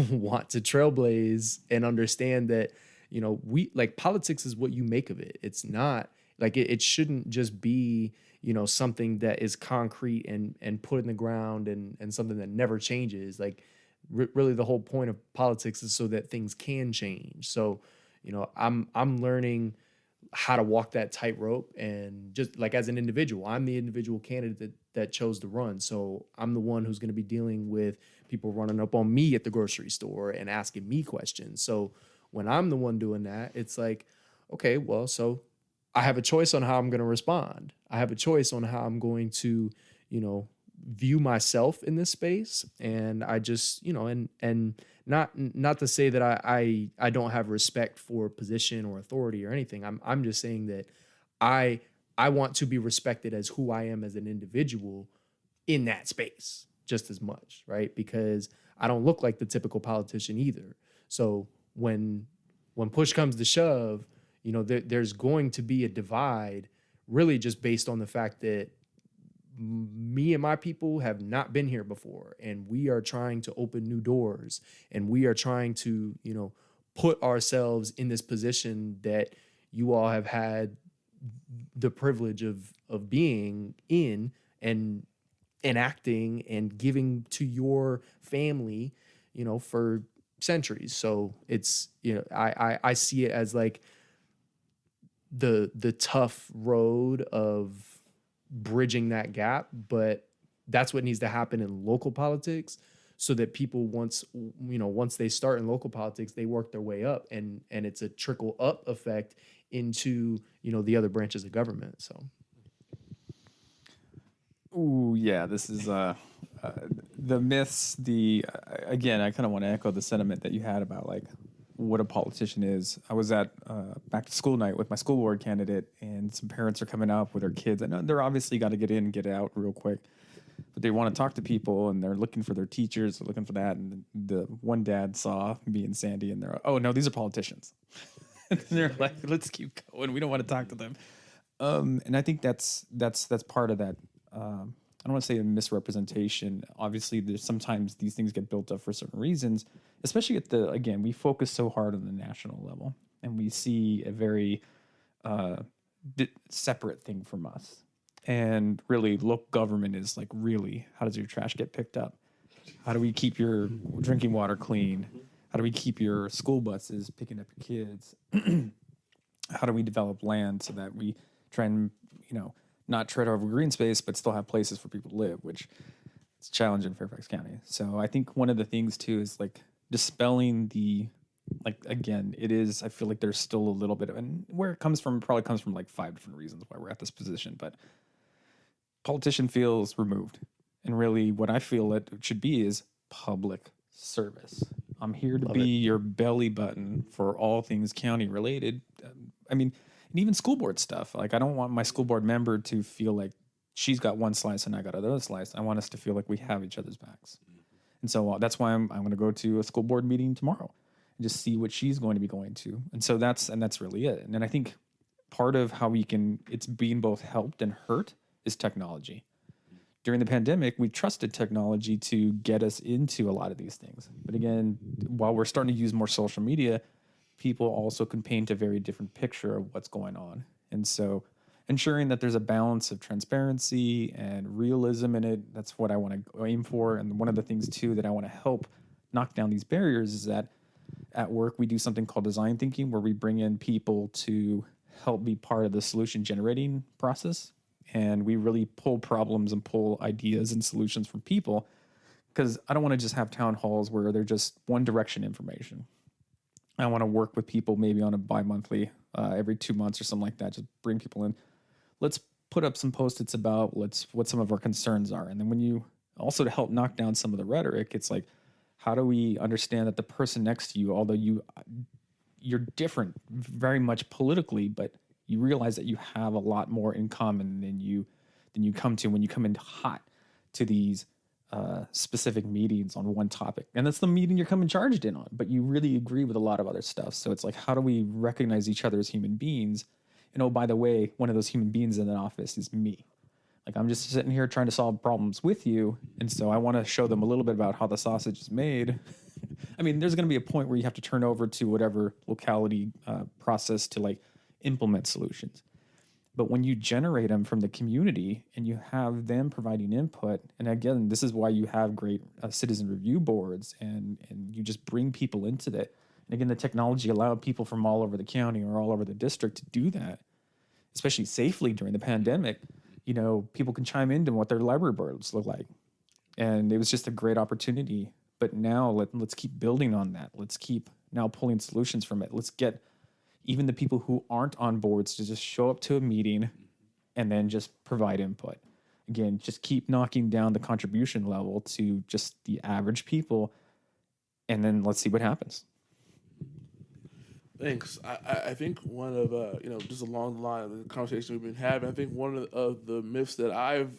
want to trailblaze and understand that, you know, we like politics is what you make of it. It's not like it shouldn't just be, you know, something that is concrete and put in the ground and something that never changes. Like really the whole point of politics is so that things can change. So, you know, I'm learning how to walk that tightrope, and just like as an individual, I'm the individual candidate that chose to run. So I'm the one who's going to be dealing with people running up on me at the grocery store and asking me questions. So when I'm the one doing that, it's like, okay, well, so I have a choice on how I'm going to respond. I have a choice on how I'm going to, you know, view myself in this space. And I just, you know, and not to say that I don't have respect for position or authority or anything. I'm just saying that I want to be respected as who I am as an individual in that space just as much, right? Because I don't look like the typical politician either. So when push comes to shove, you know, there's going to be a divide, really just based on the fact that me and my people have not been here before, and we are trying to open new doors, and we are trying to, you know, put ourselves in this position that you all have had the privilege of being in and enacting and giving to your family, you know, for centuries. So it's, you know, I see it as like the tough road of bridging that gap, but that's what needs to happen in local politics, so that people once they start in local politics, they work their way up, and it's a trickle up effect into, you know, the other branches of government. So Ooh, yeah, this is the myths. Again, I kind of want to echo the sentiment that you had about like what a politician is. I was at back to school night with my school board candidate, and some parents are coming up with their kids. I know they're obviously got to get in and get out real quick, but they want to talk to people, and they're looking for their teachers, they're looking for that. And the one dad saw me and Sandy, and they're like, oh no, these are politicians. And they're like, let's keep going. We don't want to talk to them. And I think that's part of that. I don't want to say a misrepresentation. Obviously, there's sometimes these things get built up for certain reasons, especially we focus so hard on the national level. and we see a very separate thing from us. And really, local government is like, really, how does your trash get picked up? How do we keep your drinking water clean? How do we keep your school buses picking up your kids? How do we develop land so that we try and, not tread over green space, but still have places for people to live, which is a challenge in Fairfax County. So I think one of the things too is like dispelling again, it is, I feel like there's still a little bit of, and where it comes from, probably comes from like 5 different reasons why we're at this position, but politician feels removed. And really what I feel it should be is public service. I'm here to be your belly button for all things county related. And even school board stuff. Like, I don't want my school board member to feel like she's got one slice and I got another slice. I want us to feel like we have each other's backs. And so that's why I'm going to go to a school board meeting tomorrow and just see what she's going to be going to. And so that's really it. And then I think part of how it's being both helped and hurt is technology. During the pandemic, we trusted technology to get us into a lot of these things. But again, while we're starting to use more social media, people also can paint a very different picture of what's going on. And so ensuring that there's a balance of transparency and realism in it, that's what I want to aim for. And one of the things, too, that I want to help knock down these barriers is that at work, we do something called design thinking, where we bring in people to help be part of the solution generating process. And we really pull problems and pull ideas and solutions from people, because I don't want to just have town halls where they're just one direction information. I want to work with people maybe on a bi-monthly, every 2 months or something like that. Just bring people in. Let's put up some Post-its about what some of our concerns are. And then when you also, to help knock down some of the rhetoric, it's like, how do we understand that the person next to you, although you're different very much politically, but you realize that you have a lot more in common than you come to when you come in hot to these specific meetings on one topic. And that's the meeting you're coming charged in on, but you really agree with a lot of other stuff. So it's like, how do we recognize each other as human beings? And oh, by the way, one of those human beings in the office is me. Like, I'm just sitting here trying to solve problems with you. And so I want to show them a little bit about how the sausage is made. There's going to be a point where you have to turn over to whatever locality process to like implement solutions. But when you generate them from the community and you have them providing input, and again, this is why you have great citizen review boards, and you just bring people into that. And again, the technology allowed people from all over the county or all over the district to do that, especially safely during the pandemic. People can chime into what their library boards look like. And it was just a great opportunity. But now let's keep building on that. Let's keep now pulling solutions from it. Let's get even the people who aren't on boards to just show up to a meeting and then just provide input. Again, just keep knocking down the contribution level to just the average people, and then let's see what happens. Thanks. I think one of, just along the line of the conversation we've been having, I think one of the myths that I've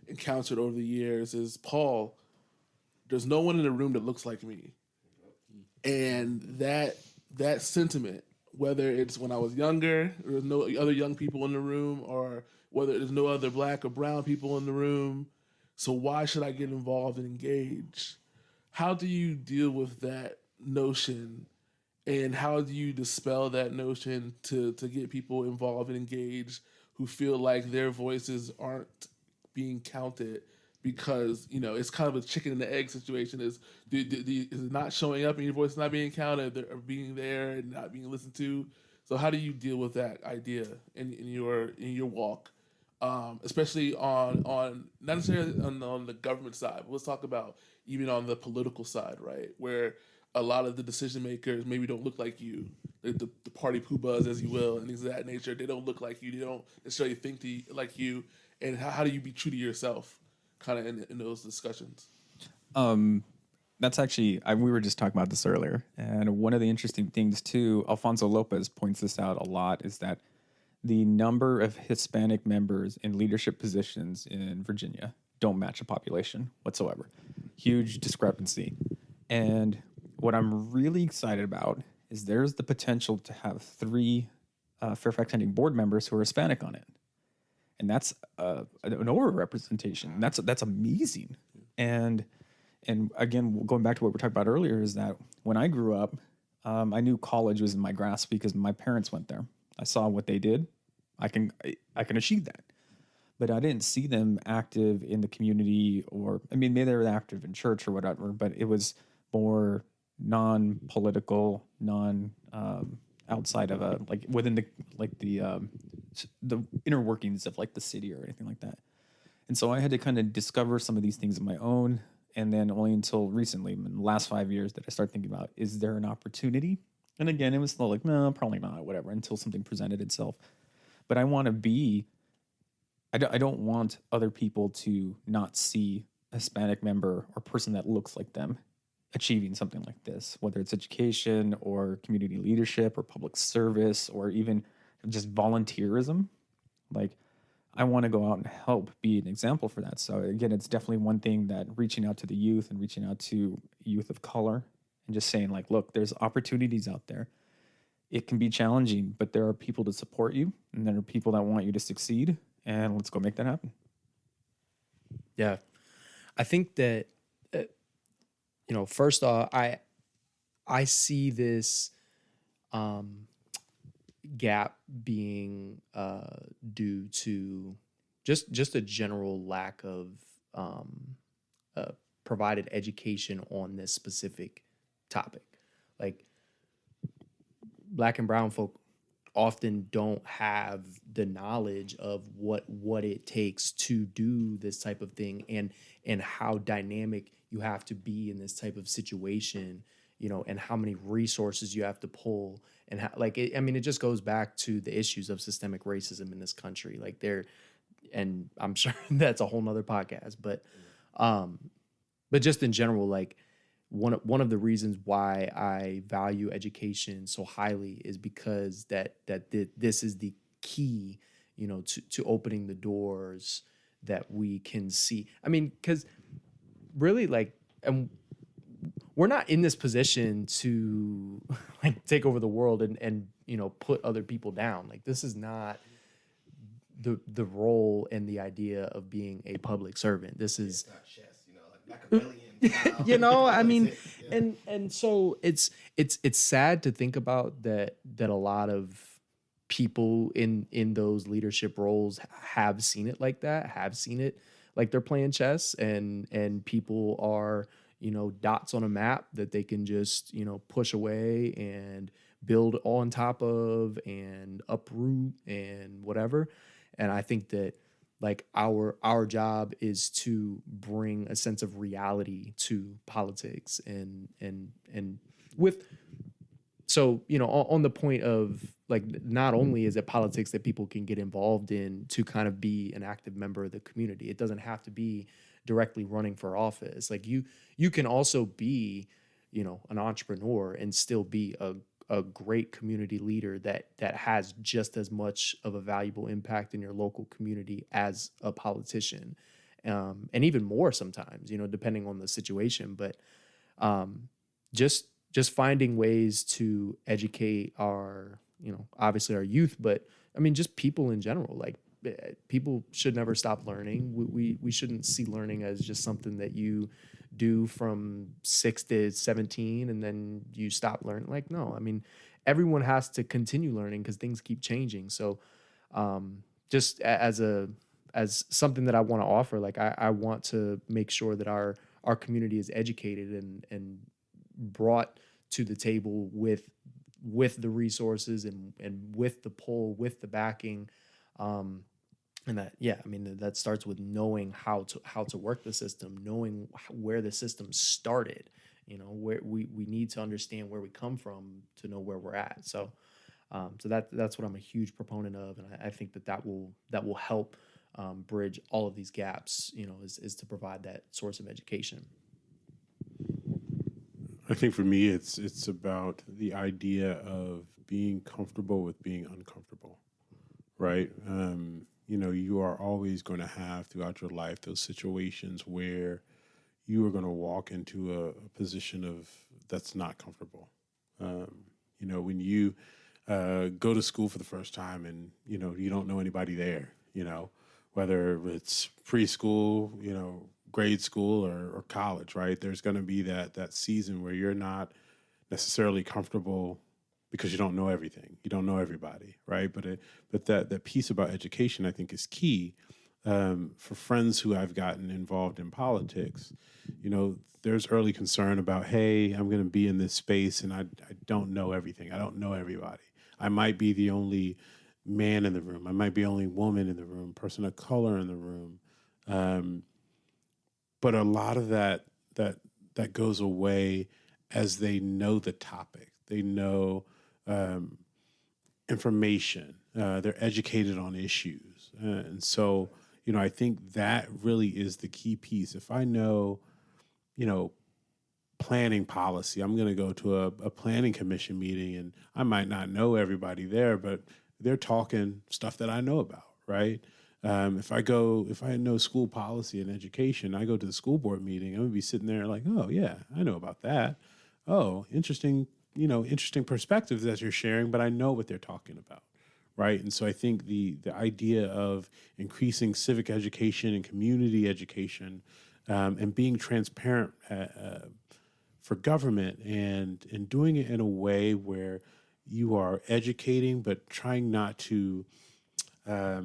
encountered over the years is, Paul, there's no one in the room that looks like me. And that sentiment, whether it's when I was younger, there's no other young people in the room, or whether there's no other black or brown people in the room, so why should I get involved and engage? How do you deal with that notion, and how do you dispel that notion to get people involved and engaged who feel like their voices aren't being counted? Because, it's kind of a chicken and the egg situation. Is it not showing up and your voice not being counted, or being there and not being listened to? So how do you deal with that idea in your walk, especially on not necessarily on the government side, but let's talk about even on the political side, right? Where a lot of the decision makers maybe don't look like you, the party poobahs, as you will, and things of that nature. They don't look like you. They don't necessarily think like you. And how do you be true to yourself? Kind of in those discussions. That's actually, we were just talking about this earlier. And one of the interesting things too, Alfonso Lopez points this out a lot, is that the number of Hispanic members in leadership positions in Virginia don't match the population whatsoever. Huge discrepancy. And what I'm really excited about is there's the potential to have 3 Fairfax County board members who are Hispanic on it. And that's an overrepresentation. That's amazing. And again, going back to what we were talking about earlier, is that when I grew up, I knew college was in my grasp because my parents went there. I saw what they did. I can achieve that. But I didn't see them active in the community, or I mean, maybe they were active in church or whatever, but it was more non-political, outside of a like within the inner workings of like the city or anything like that. And so I had to kind of discover some of these things on my own. And then only until recently, in the last 5 years, that I started thinking about, is there an opportunity? And again, it was still like, no, probably not, whatever, until something presented itself. But I want to be, I don't want other people to not see a Hispanic member or person that looks like them achieving something like this, whether it's education or community leadership or public service or even just volunteerism. Like, I want to go out and help be an example for that. So again, it's definitely one thing that reaching out to the youth and reaching out to youth of color and just saying like, look, there's opportunities out there. It can be challenging, but there are people to support you and there are people that want you to succeed, and let's go make that happen. Yeah. I think that, first off, I see this gap being due to just a general lack of provided education on this specific topic. Like, Black and brown folk often don't have the knowledge of what it takes to do this type of thing, and how dynamic you have to be in this type of situation, and how many resources you have to pull, and how, it just goes back to the issues of systemic racism in this country. And I'm sure that's a whole nother podcast, but just in general, like, one of the reasons why I value education so highly is because this is the key, to opening the doors that we can see. I mean, because really, we're not in this position to take over the world and put other people down. Like, this is not the role and the idea of being a public servant. This is It's not chess, like Machiavellian. and so it's sad to think about that a lot of people in those leadership roles have seen it like that, have seen it like they're playing chess, and people are, dots on a map that they can just, push away and build on top of and uproot and whatever. And I think that, like, our job is to bring a sense of reality to politics, and with, so, on the point of, like, not only is it politics that people can get involved in to kind of be an active member of the community. It doesn't have to be directly running for office. Like, you can also be, an entrepreneur and still be a great community leader that has just as much of a valuable impact in your local community as a politician, and even more sometimes, depending on the situation. But just finding ways to educate our, obviously our youth, but I mean, just people in general. Like, people should never stop learning. We shouldn't see learning as just something that you do from 6 to 17 and then you stop learning. Like, no, I mean, everyone has to continue learning because things keep changing. So just as something that I want to offer, like, I want to make sure that our community is educated and brought to the table with the resources and with the pull, with the backing. And that, I mean, that starts with knowing how to work the system, knowing where the system started, where we need to understand where we come from to know where we're at. So that's what I'm a huge proponent of. And I think that will help bridge all of these gaps, is to provide that source of education. I think for me, it's about the idea of being comfortable with being uncomfortable, right? You are always going to have throughout your life those situations where you are going to walk into a position of that's not comfortable. When you go to school for the first time and, you don't know anybody there, whether it's preschool, grade school or college, right? There's going to be that season where you're not necessarily comfortable because you don't know everything. You don't know everybody, right? But that piece about education, I think, is key. For friends who I've gotten involved in politics, there's early concern about, hey, I'm going to be in this space and I don't know everything. I don't know everybody. I might be the only man in the room. I might be the only woman in the room, person of color in the room. But a lot of that goes away as they know the topic. They know information. They're educated on issues. And so, I think that really is the key piece. If I know, planning policy, I'm going to go to a planning commission meeting and I might not know everybody there, but they're talking stuff that I know about, right? If I know school policy and education, I go to the school board meeting, I'm going to be sitting there like, oh yeah, I know about that. Oh, interesting perspectives that you're sharing, but I know what they're talking about. Right. And so I think the idea of increasing civic education and community education and being transparent for government and doing it in a way where you are educating, but trying not to act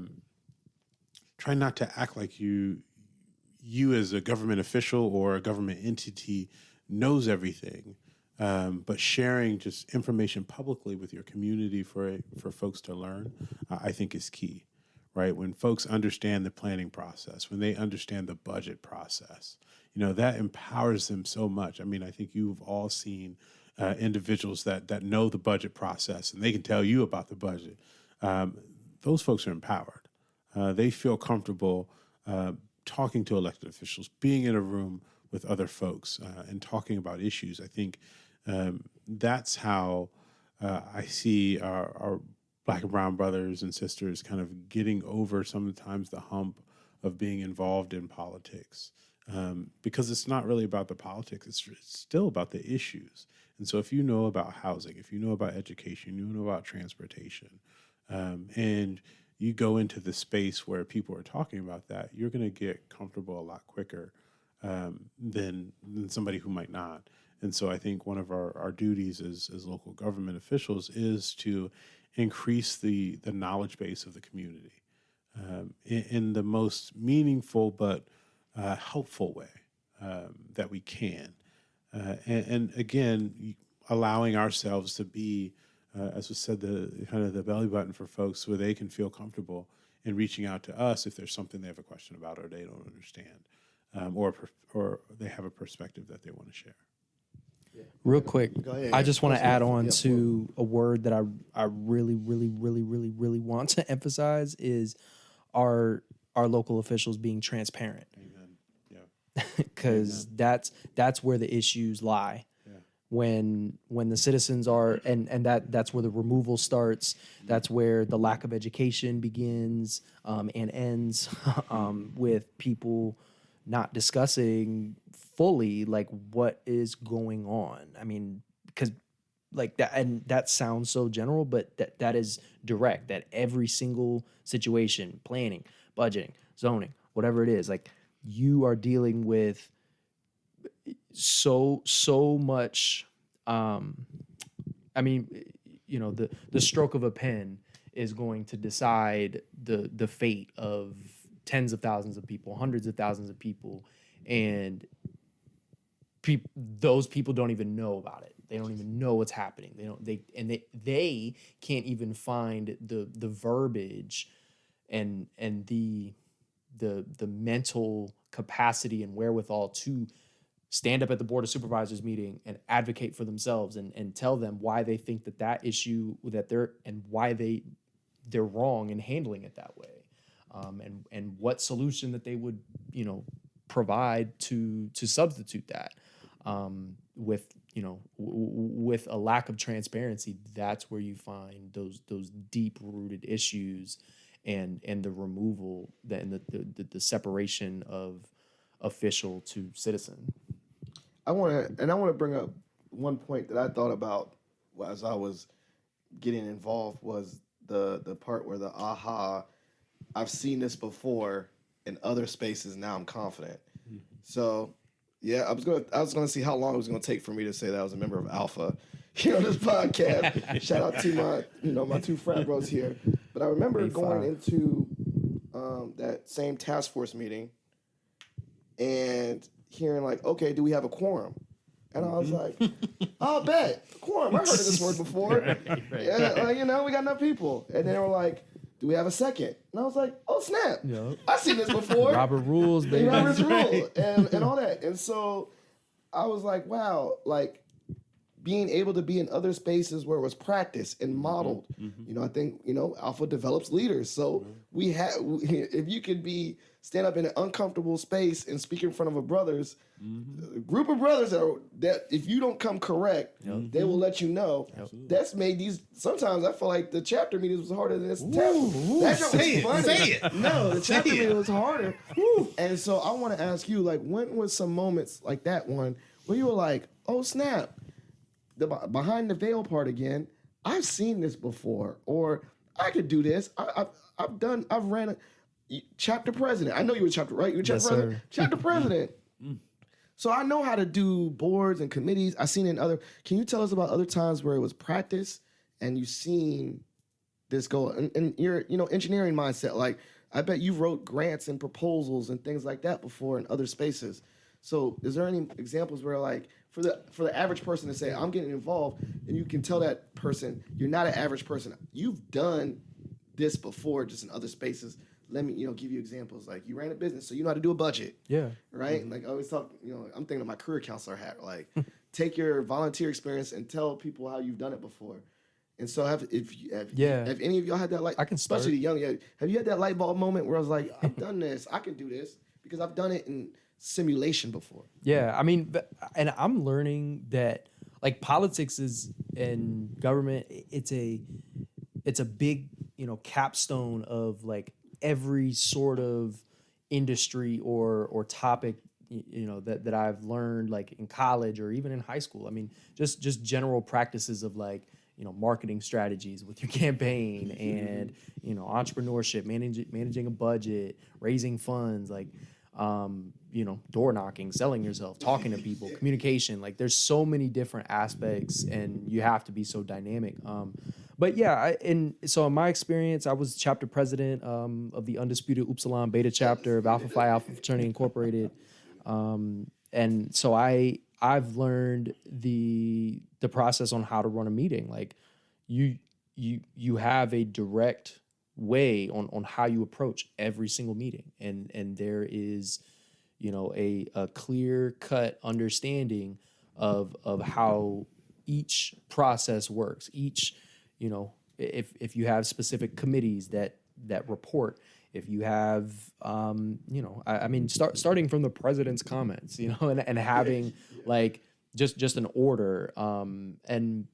like you as a government official or a government entity knows everything. But sharing just information publicly with your community for folks to learn, I think is key, right? When folks understand the planning process, when they understand the budget process, that empowers them so much. I mean, I think you've all seen individuals that know the budget process and they can tell you about the budget. Those folks are empowered. They feel comfortable talking to elected officials, being in a room with other folks and talking about issues. I think that's how I see our Black and brown brothers and sisters kind of getting over sometimes the hump of being involved in politics. Because it's not really about the politics, it's still about the issues. And so if you know about housing, if you know about education, you know about transportation, and you go into the space where people are talking about that, you're going to get comfortable a lot quicker than somebody who might not. And so I think one of our duties as local government officials is to increase the knowledge base of the community in the most meaningful but helpful way that we can. And again, allowing ourselves to be, as was said, the kind of the belly button for folks where they can feel comfortable in reaching out to us if there's something they have a question about or they don't understand, or they have a perspective that they want to share. Real quick, I just want to add on to a word that I really, really, really, really, really want to emphasize is our local officials being transparent. Amen. Yeah. Because that's where the issues lie. Yeah. When the citizens are and that's where the removal starts. That's where the lack of education begins and ends with people not discussing fully like what is going on. I mean, because like that, and that sounds so general, but that is direct. That every single situation, planning, budgeting, zoning, whatever it is, like you are dealing with so much. I mean, the stroke of a pen is going to decide the fate of tens of thousands of people, hundreds of thousands of people, and those people don't even know about it. They don't even know what's happening. They can't even find the verbiage and the mental capacity and wherewithal to stand up at the Board of Supervisors meeting and advocate for themselves and tell them why they think that issue and why they're wrong in handling it that way. And what solution that they would, provide to substitute that. With a lack of transparency, that's where you find those deep-rooted issues and the removal and the separation of official to citizen. I want to bring up one point that I thought about as I was getting involved was the part where I've seen this before in other spaces. Now I'm confident. Mm-hmm. So, yeah, I was gonna see how long it was gonna take for me to say that I was a member of Alpha, here on this podcast. Shout out to my two frat bros here. But I remember going into that same task force meeting and hearing like, okay, do we have a quorum? And I was like, I'll bet. Quorum. I heard of this word before. Yeah, we got enough people. And then they were like, do we have a second? And I was like, oh, snap. Yep. I've seen this before. Robert Rules, baby. Robert's Rule and all that. And so I was like, wow, like being able to be in other spaces where it was practiced and modeled. I think, Alpha develops leaders. So if you could stand up in an uncomfortable space and speak in front of a group of brothers that if you don't come correct, they will let you know. That's made these. Sometimes I feel like the chapter meetings was harder than this. Say it. No, the chapter meeting was harder. And so I want to ask you, like, when was some moments like that one where you were like, oh snap, the behind the veil part again? I've seen this before, or I could do this. I've ran a chapter president. I know you were chapter, right? You were chapter president. Sir. Chapter president. So I know how to do boards and committees. I've seen it in other. Can you tell us about other times where it was practice and you've seen this go? And your engineering mindset. Like I bet you wrote grants and proposals and things like that before in other spaces. So is there any examples where like for the average person to say I'm getting involved, and you can tell that person you're not an average person. You've done this before, just in other spaces. Let me, give you examples. Like you ran a business, so you know how to do a budget. Yeah. Right? Like I always talk, I'm thinking of my career counselor hat. Like take your volunteer experience and tell people how you've done it before. And so have any of y'all had that I can start. Especially the young, have you had that light bulb moment where I was like, I've done this, I can do this because I've done it in simulation before. Yeah, I mean, and I'm learning that like politics and government, it's a big, capstone of like every sort of industry or topic, that I've learned like in college or even in high school. I mean, just general practices of like, marketing strategies with your campaign and, entrepreneurship, managing a budget, raising funds, like, door knocking, selling yourself, talking to people, communication. Like there's so many different aspects and you have to be so dynamic. But yeah, so in my experience, I was chapter president of the undisputed Upsilon Beta chapter of Alpha Phi Alpha Fraternity Incorporated. And so I've learned the process on how to run a meeting. Like you have a direct way on how you approach every single meeting. And there is, a clear cut understanding of how each process works. Each, if you have specific committees that report, if you have, starting from the president's comments, and having like just an order, and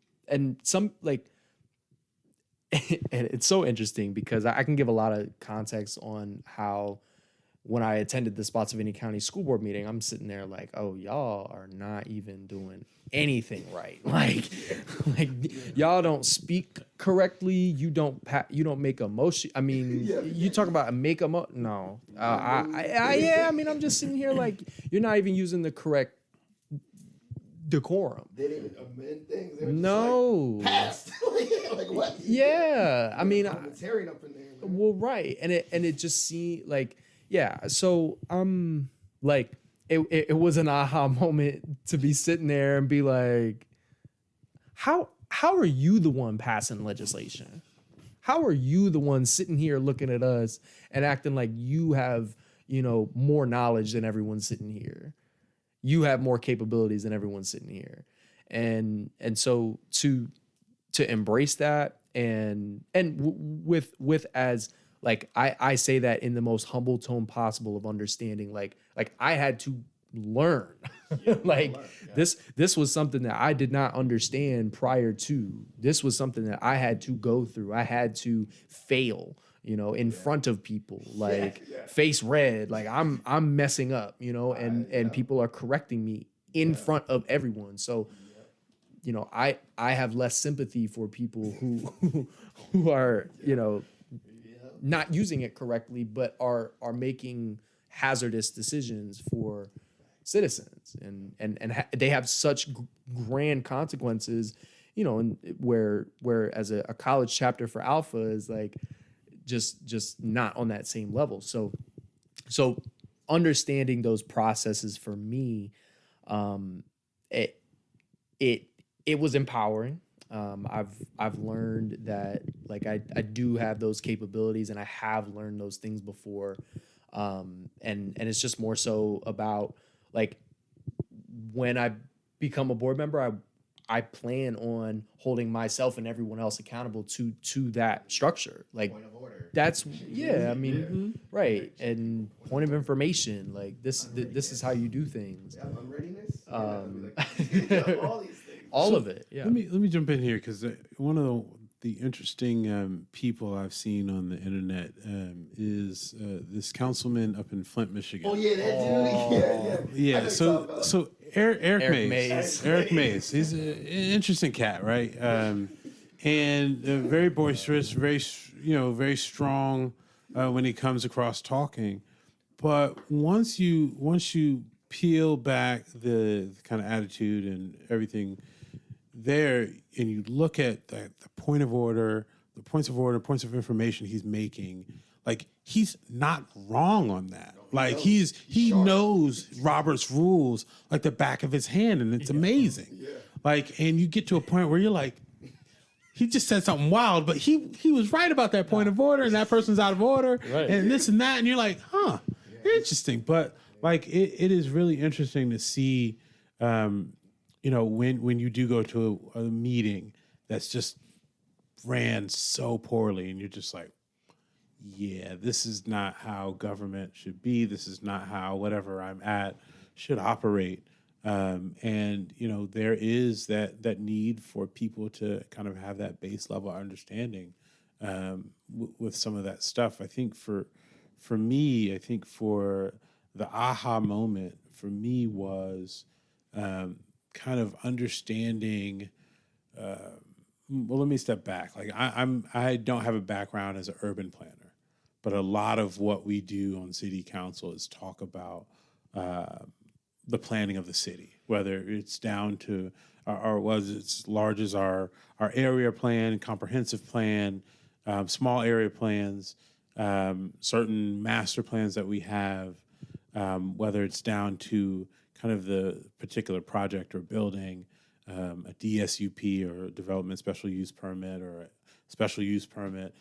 some like, and it's so interesting because I can give a lot of context on how when I attended the Spotsylvania County School Board meeting, I'm sitting there like, oh, y'all are not even doing anything right. Like y'all don't speak correctly. You don't make a motion. I mean, you talk about a make a motion. No, I'm just sitting here like you're not even using the correct decorum. They didn't even amend things. They were No. just like, passed. Like what? Yeah, I mean, parliamentarian up in there. Man. Well, right, and it just seemed like So like it was an aha moment to be sitting there and be like, how are you the one passing legislation? How are you the one sitting here looking at us and acting like you have more knowledge than everyone sitting here? You have more capabilities than everyone sitting here. And so to embrace that and with as like I say that in the most humble tone possible of understanding, like I had to learn. This was something that I did not understand prior to. This was something that I had to go through. I had to fail, in front of people, face red, like I'm messing up, and people are correcting me in front of everyone. So, I have less sympathy for people who are, not using it correctly, but are making hazardous decisions for citizens, and they have such grand consequences and where as a college chapter for Alpha is like just not on that same level. So understanding those processes for me, it was empowering. I've learned that like I do have those capabilities, and I have learned those things before. And it's just more so about like when I become a board member, I plan on holding myself and everyone else accountable to that structure. Like Point of order. that's I mean, right. And point of information, like this is how you do things. Yeah, unreadiness. All these things. All of it. Yeah. Let me jump in here because one of the interesting people I've seen on the internet is this councilman up in Flint, Michigan. Oh yeah, that dude. Yeah. So Eric Mays. Eric Mays. He's an interesting cat, right? And very boisterous, very strong when he comes across talking. But once you peel back the kind of attitude and everything there, and you look at the points of order, points of information he's making, like he's not wrong on that. Like he knows Robert's rules like the back of his hand, and it's amazing. Yeah. Like, and you get to a point where you're like, he just said something wild, but he was right about that point of order, and that person's out of order, and this and that, and you're like, interesting. But like, it is really interesting to see, when you do go to a meeting that's just ran so poorly, and you're just like, yeah, this is not how government should be. This is not how whatever I'm at should operate. And there is that need for people to kind of have that base level understanding with some of that stuff. I think for me, for the aha moment for me was kind of understanding. Well, let me step back. Like I don't have a background as an urban planner, but a lot of what we do on city council is talk about the planning of the city, whether it's down to as large as our area plan, comprehensive plan, small area plans, certain master plans that we have, whether it's down to kind of the particular project or building, a DSUP or a development special use permit or a special use permit.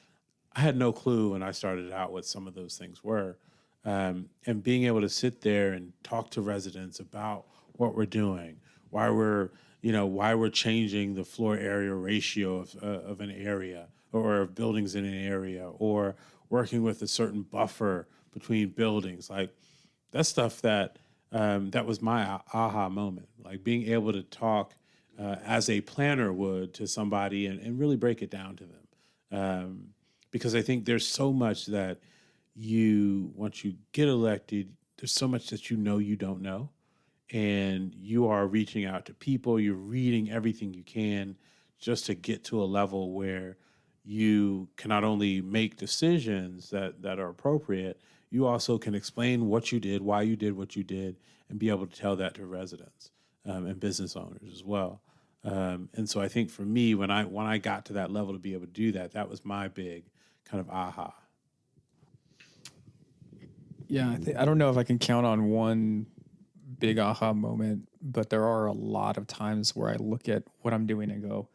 I had no clue when I started out what some of those things were. And being able to sit there and talk to residents about what we're doing, why we're changing the floor area ratio of an area or of buildings in an area, or working with a certain buffer between buildings. Like that's stuff that was my aha moment. Like being able to talk as a planner would to somebody and really break it down to them. Because I think there's so much that once you get elected, there's so much that you don't know. And you are reaching out to people, you're reading everything you can just to get to a level where you can not only make decisions that are appropriate, you also can explain what you did, why you did what you did, and be able to tell that to residents and business owners as well. And so I think for me, when I got to that level to be able to do that, that was my big kind of aha. Yeah, I don't know if I can count on one big aha moment, but there are a lot of times where I look at what I'm doing and go,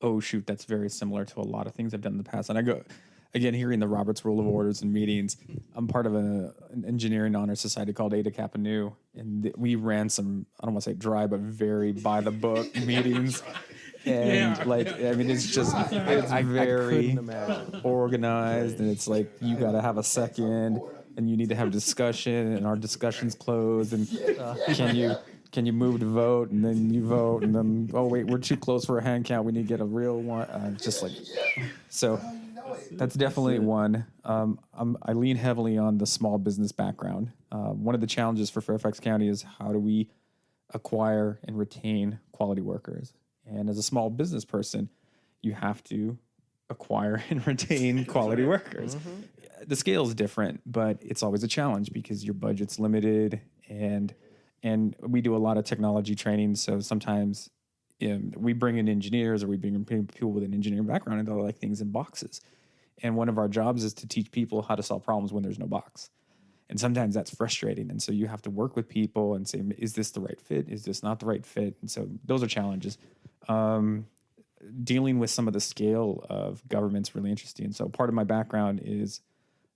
oh, shoot, that's very similar to a lot of things I've done in the past. And I go, again, hearing the Robert's Rule of Orders and meetings, I'm part of an engineering honor society called Eta Kappa Nu, and we ran some, I don't want to say dry, but very by the book meetings. And it's just, it's very organized, and it's like, you got to have a second, and you need to have discussion, and our discussion's closed, and can you move to vote, and then you vote, and then, oh wait, we're too close for a hand count, we need to get a real one, just like, so that's definitely one. I lean heavily on the small business background. One of the challenges for Fairfax County is how do we acquire and retain quality workers? And as a small business person, you have to acquire and retain quality workers. Mm-hmm. The scale is different, but it's always a challenge because your budget's limited, and we do a lot of technology training. So sometimes we bring in engineers or we bring in people with an engineering background and they like things in boxes. And one of our jobs is to teach people how to solve problems when there's no box. And sometimes that's frustrating. And so you have to work with people and say, is this the right fit? Is this not the right fit? And so those are challenges. Dealing with some of the scale of government's really interesting. So part of my background is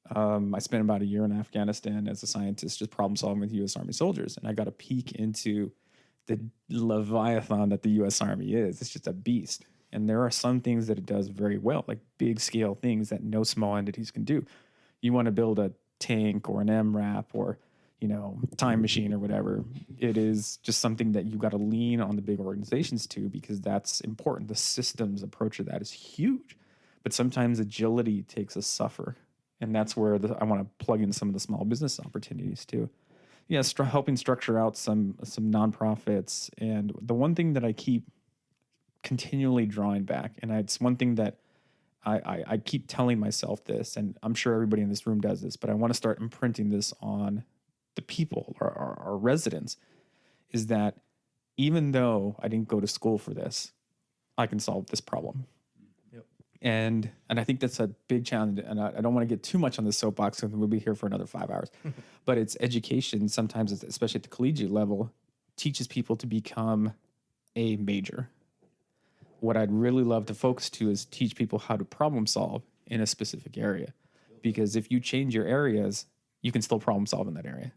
I spent about a year in Afghanistan as a scientist, just problem solving with U.S. Army soldiers. And I got a peek into the leviathan that the U.S. Army is. It's just a beast. And there are some things that it does very well, like big scale things that no small entities can do. You want to build a tank or an MRAP or, time machine or whatever. It is just something that you got to lean on the big organizations to, because that's important. The systems approach of that is huge, but sometimes agility takes a suffer. And that's where I want to plug in some of the small business opportunities too. Yeah, helping structure out some nonprofits. And the one thing that I keep continually drawing back, and it's one thing that I keep telling myself this, and I'm sure everybody in this room does this, but I want to start imprinting this on the people, our residents, is that even though I didn't go to school for this, I can solve this problem. Yep. And I think that's a big challenge, and I don't want to get too much on the soapbox because we'll be here for another 5 hours. But it's education, sometimes, especially at the collegiate level, teaches people to become a major. What I'd really love to focus to is teach people how to problem solve in a specific area. Because if you change your areas, you can still problem solve in that area.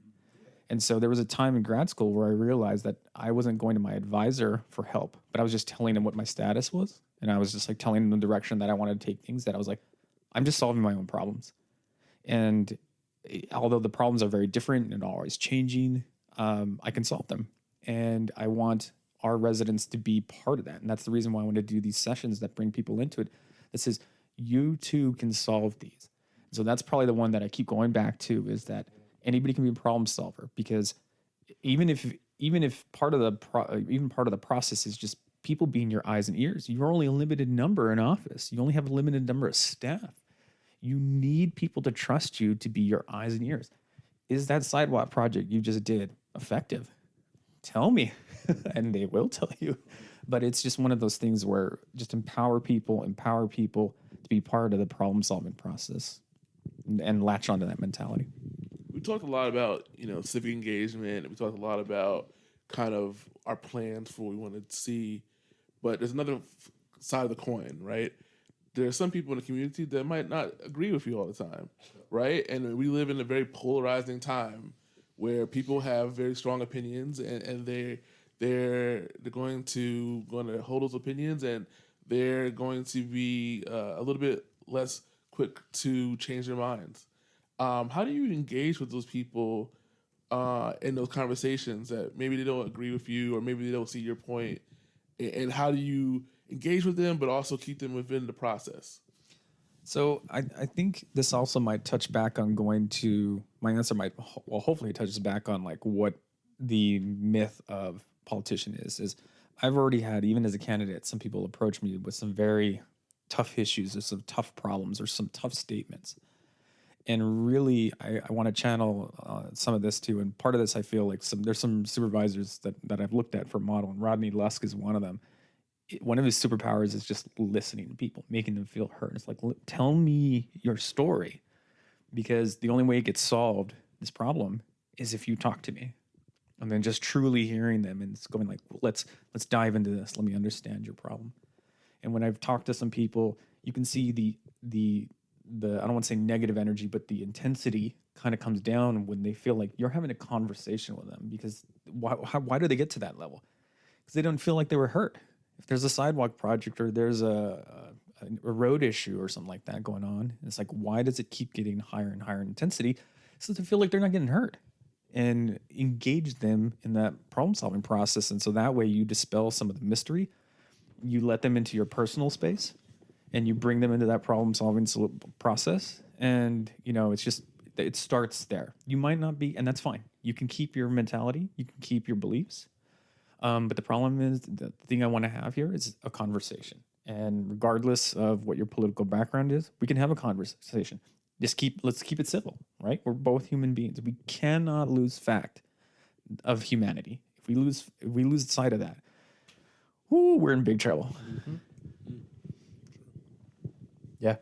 And so there was a time in grad school where I realized that I wasn't going to my advisor for help, but I was just telling him what my status was. And I was just like telling him the direction that I wanted to take things, that I was like, I'm just solving my own problems. And although the problems are very different and always changing, I can solve them. And I want our residents to be part of that. And that's the reason why I want to do these sessions that bring people into it. That says, you too can solve these. So that's probably the one that I keep going back to, is that anybody can be a problem solver, because even if part of the process is just people being your eyes and ears, you're only a limited number in office. You only have a limited number of staff. You need people to trust you to be your eyes and ears. Is that sidewalk project you just did effective? Tell me, and they will tell you. But it's just one of those things where just empower people to be part of the problem solving process and latch onto that mentality. We talked a lot about, civic engagement, and we talked a lot about kind of our plans for what we want to see. But there's another side of the coin, right? There are some people in the community that might not agree with you all the time, right? And we live in a very polarizing time where people have very strong opinions, and they're going to hold those opinions, and they're going to be a little bit less quick to change their minds. How do you engage with those people in those conversations that maybe they don't agree with you, or maybe they don't see your point? And how do you engage with them, but also keep them within the process? So I think this also might touch back on my answer might, well, hopefully it touches back on like what the myth of politician is I've already had, even as a candidate, some people approach me with some very tough issues or some tough problems or some tough statements. And really, I want to channel some of this too. And part of this, I feel like there's some supervisors that I've looked at for model, and Rodney Lusk is one of them. One of his superpowers is just listening to people, making them feel heard. It's like, tell me your story, because the only way it gets solved, this problem, is if you talk to me. And then just truly hearing them and it's going like, let's dive into this. Let me understand your problem. And when I've talked to some people, you can see the I don't want to say negative energy, but the intensity kind of comes down when they feel like you're having a conversation with them. Because why do they get to that level? Because they don't feel like they were hurt. If there's a sidewalk project or there's a road issue or something like that going on, it's like, why does it keep getting higher and higher in intensity? So they feel like they're not getting hurt. And engage them in that problem solving process. And so that way you dispel some of the mystery. You let them into your personal space, and you bring them into that problem solving process. And, it starts there. You might not be, and that's fine. You can keep your mentality. You can keep your beliefs. But the problem is, the thing I want to have here is a conversation. And regardless of what your political background is, we can have a conversation. Let's keep it civil, right? We're both human beings. We cannot lose fact of humanity. If we lose sight of that, whoo, we're in big trouble. Yeah.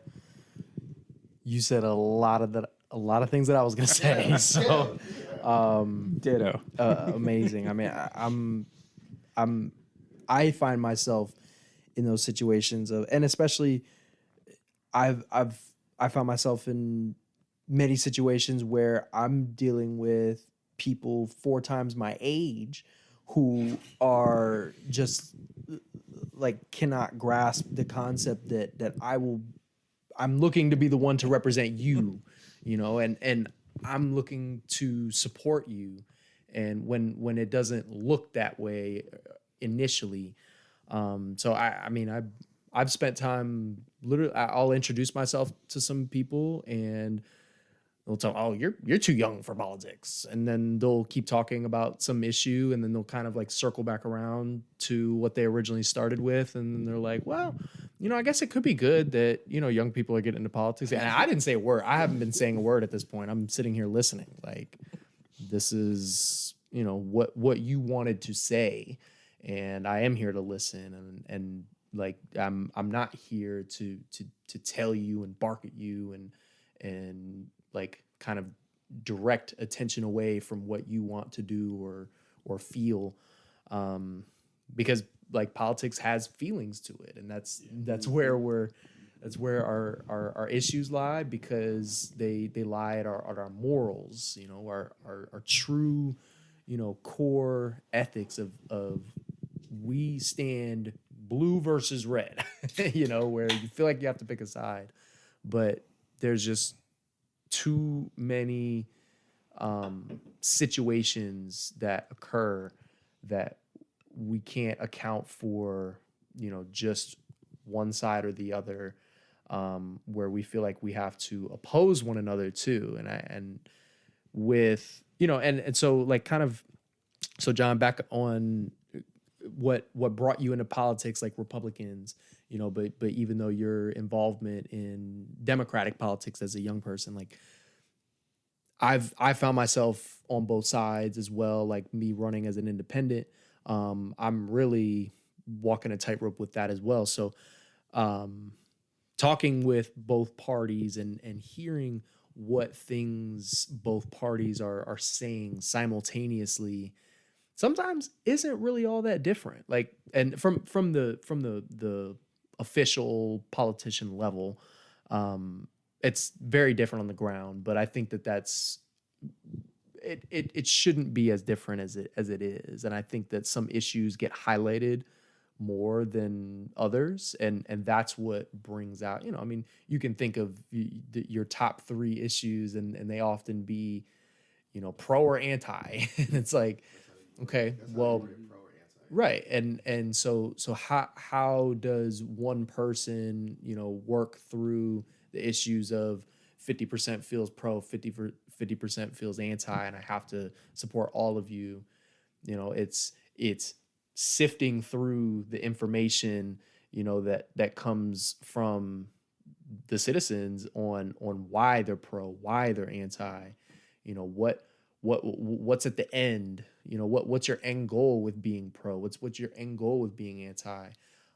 You said a lot of things that I was gonna say. So Ditto. amazing. I mean, I find myself in those situations of, and especially I found myself in many situations where I'm dealing with people 4 times my age who are just like cannot grasp the concept that I'm looking to be the one to represent you, you know, and I'm looking to support you. And when it doesn't look that way initially, so I mean, I've spent time literally. I'll introduce myself to some people, and they'll tell, "Oh, you're too young for politics," and then they'll keep talking about some issue, and then they'll kind of like circle back around to what they originally started with, and they're like, "Well, you know, I guess it could be good that, you know, young people are getting into politics." And I didn't say a word. I haven't been saying a word at this point. I'm sitting here listening. Like, this is, you know, what you wanted to say, and I am here to listen, and like I'm not here to tell you and bark at you and like kind of direct attention away from what you want to do or feel, because like politics has feelings to it, and that's where our issues lie, because they lie at our morals, you know, our true, you know, core ethics of we stand blue versus red, you know, where you feel like you have to pick a side, but there's just too many situations that occur that we can't account for, you know, just one side or the other, where we feel like we have to oppose one another too. And with, you know, and so like kind of, so John, back on what brought you into politics, like Republicans, you know, but even though your involvement in Democratic politics as a young person, like I found myself on both sides as well, like me running as an independent. I'm really walking a tightrope with that as well. So talking with both parties and hearing what things both parties are saying simultaneously sometimes isn't really all that different. Like, and from the official politician level, it's very different on the ground. But I think that's it shouldn't be as different as it is. And I think that some issues get highlighted more than others, and that's what brings out, you know, I mean, you can think of your top 3 issues, and they often be, you know, pro or anti. And it's like, okay, well, right. And so how does one person, you know, work through the issues of 50% feels pro, 50% feels anti, and I have to support all of you? You know, it's sifting through the information, you know, that comes from the citizens on why they're pro, why they're anti, you know, what's at the end, you know, what's your end goal with being pro, what's your end goal with being anti,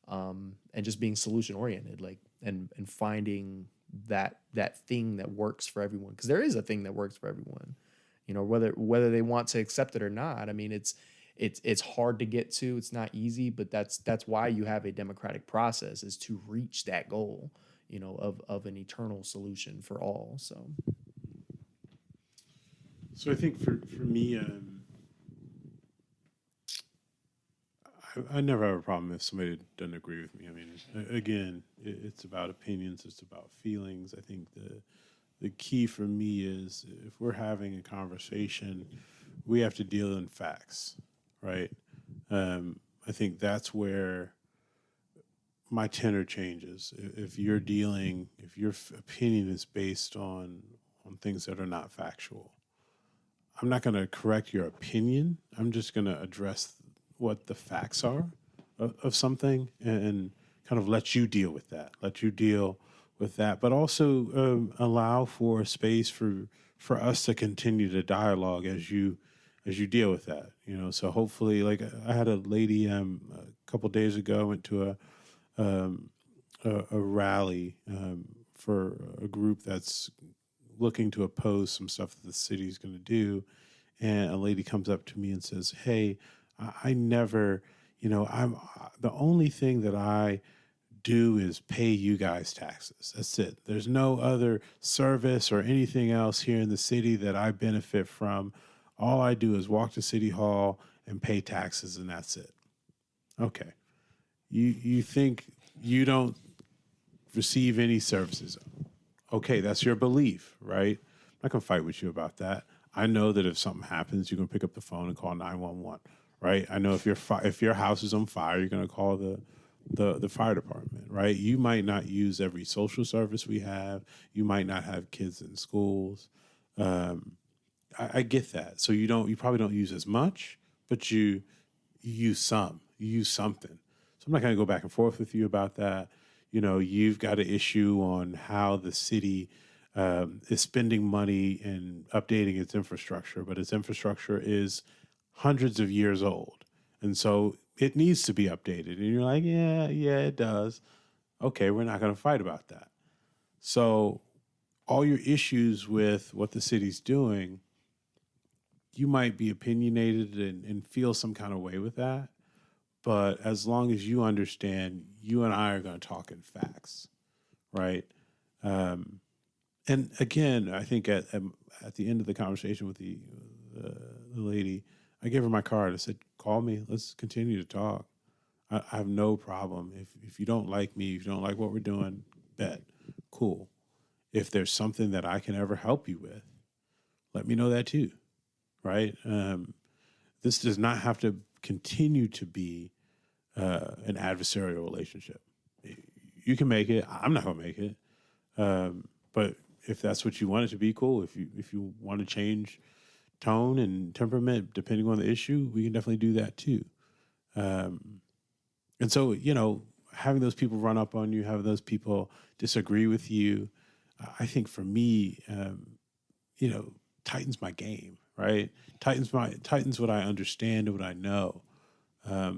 and just being solution oriented, like, and finding that thing that works for everyone, because there is a thing that works for everyone, you know, whether they want to accept it or not. I mean, it's hard to get to, it's not easy, but that's why you have a democratic process, is to reach that goal, you know, of an eternal solution for all. So I think for me, I never have a problem if somebody doesn't agree with me. I mean, again, it's about opinions, it's about feelings. I think the key for me is, if we're having a conversation, we have to deal in facts, right? I think that's where my tenor changes. If your opinion is based on things that are not factual, I'm not going to correct your opinion. I'm just going to address what the facts are of something, and kind of let you deal with that. But also allow for a space for us to continue the dialogue as you deal with that. You know, so hopefully, like, I had a lady couple days ago, I went to a rally for a group that's looking to oppose some stuff that the city's going to do. And a lady comes up to me and says, "Hey, I never, I'm the only thing that I do is pay you guys taxes. That's it. There's no other service or anything else here in the city that I benefit from. All I do is walk to City Hall and pay taxes, and that's it." Okay. You think you don't receive any services. Okay, that's your belief, right? I'm not going to fight with you about that. I know that if something happens, you're going to pick up the phone and call 911, right? I know if your house is on fire, you're going to call the fire department, right? You might not use every social service we have. You might not have kids in schools. I get that. So you probably don't use as much, but you use some. You use something. So I'm not going to go back and forth with you about that. You've got an issue on how the city is spending money and updating its infrastructure, but its infrastructure is hundreds of years old. And so it needs to be updated. And you're like, yeah, it does. Okay, we're not going to fight about that. So all your issues with what the city's doing, you might be opinionated and feel some kind of way with that. But as long as you understand, you and I are going to talk in facts, right? And again, I think at the end of the conversation with the lady, I gave her my card. I said, "Call me. Let's continue to talk. I have no problem. If you don't like me, if you don't like what we're doing, bet. Cool. If there's something that I can ever help you with, let me know that too, right? This does not have to continue to be an adversarial relationship. You can make it. I'm not going to make it. But if that's what you want it to be, cool. If you want to change tone and temperament depending on the issue, we can definitely do that too. And so, having those people run up on you, having those people disagree with you, I think for me, tightens my game, right? Tightens what I understand and what I know.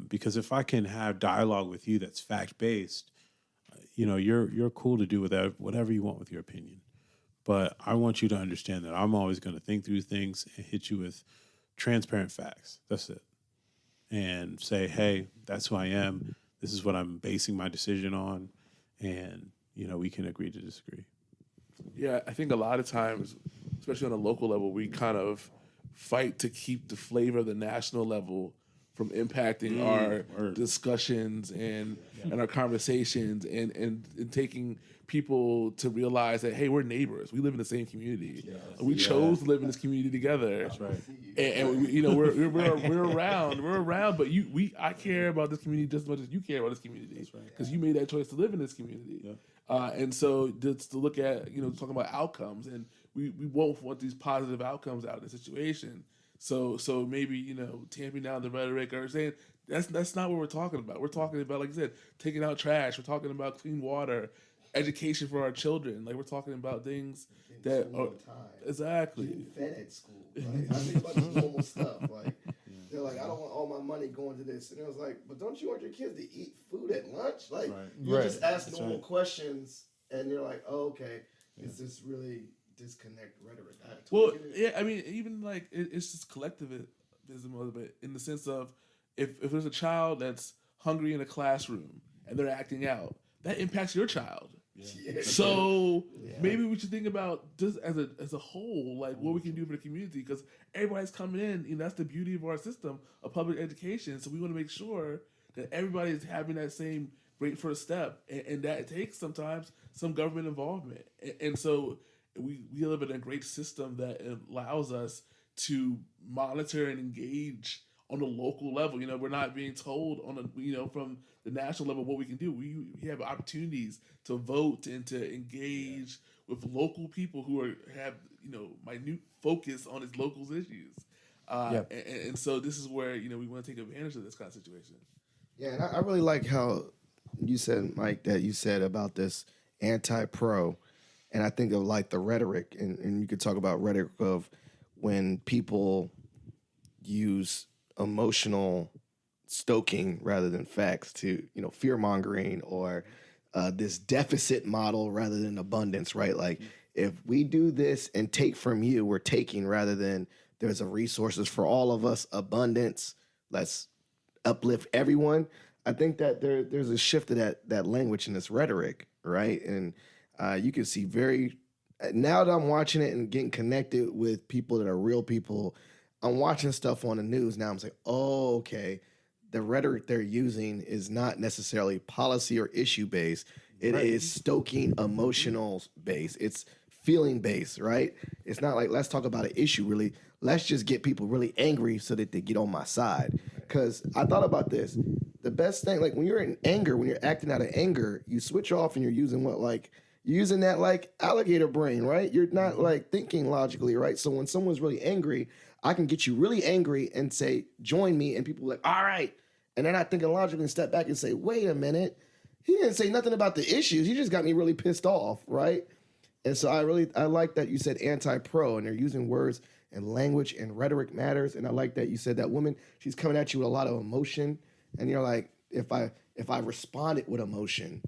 Because if I can have dialogue with you that's fact-based, you're cool to do whatever you want with your opinion. But I want you to understand that I'm always going to think through things and hit you with transparent facts. That's it. And say, hey, that's who I am. This is what I'm basing my decision on. And, we can agree to disagree. Yeah, I think a lot of times, especially on a local level, we kind of fight to keep the flavor of the national level from impacting our discussions and our conversations and taking people to realize that, hey, we're neighbors. We live in the same community. Yes. We chose to live in this community together. That's right. And we're around, but I care about this community just as much as you care about this community. Because you made that choice to live in this community. Yeah. And so just to look at, talking about outcomes, and we both want these positive outcomes out of the situation. So maybe, tamping down the rhetoric or saying that's not what we're talking about. We're talking about, like I said, taking out trash. We're talking about clean water, education for our children. Like, we're talking about things that are exactly getting fed at school. Right? I think about the normal stuff. Like they're like, I don't want all my money going to this, and I was like, but don't you want your kids to eat food at lunch? Like you just ask normal questions, and you're like, oh, okay, is this really disconnect rhetoric? I mean, even like it's just collectivism a little bit, in the sense of if there's a child that's hungry in a classroom and they're acting out, that impacts your child. Yeah. So maybe we should think about just as a whole, like what we can do for the community, because everybody's coming in. That's the beauty of our system of public education. So we want to make sure that everybody is having that same great first step, and that it takes sometimes some government involvement. And so we live in a great system that allows us to monitor and engage on a local level. We're not being told from the national level what we can do. We have opportunities to vote and to engage with local people who have minute focus on its local issues. And so this is where we want to take advantage of this kind of situation. Yeah, and I really like how you said, Mike, that you said about this anti-pro. And I think of like the rhetoric, and you could talk about rhetoric of when people use emotional stoking rather than facts, to fear mongering, or this deficit model rather than abundance, right? Like if we do this and take from you, we're taking rather than there's a resources for all of us, abundance. Let's uplift everyone. I think that there's a shift to that language and this rhetoric, right? And you can see now that I'm watching it and getting connected with people that are real people, I'm watching stuff on the news now. I'm saying, oh, okay, the rhetoric they're using is not necessarily policy or issue based. It is stoking emotional based. It's feeling based, right? It's not like, let's talk about an issue really. Let's just get people really angry so that they get on my side. Because I thought about this. The best thing, like when you're in anger, when you're acting out of anger, you switch off and you're using you're using that like alligator brain, right? You're not like thinking logically, right? So when someone's really angry, I can get you really angry and say, join me. And people are like, all right. And they're not thinking logically and step back and say, wait a minute. He didn't say nothing about the issues. He just got me really pissed off, right? And so I like that you said anti-pro, and they're using words and language and rhetoric matters. And I like that you said that woman, she's coming at you with a lot of emotion. And you're like, if I responded with emotion,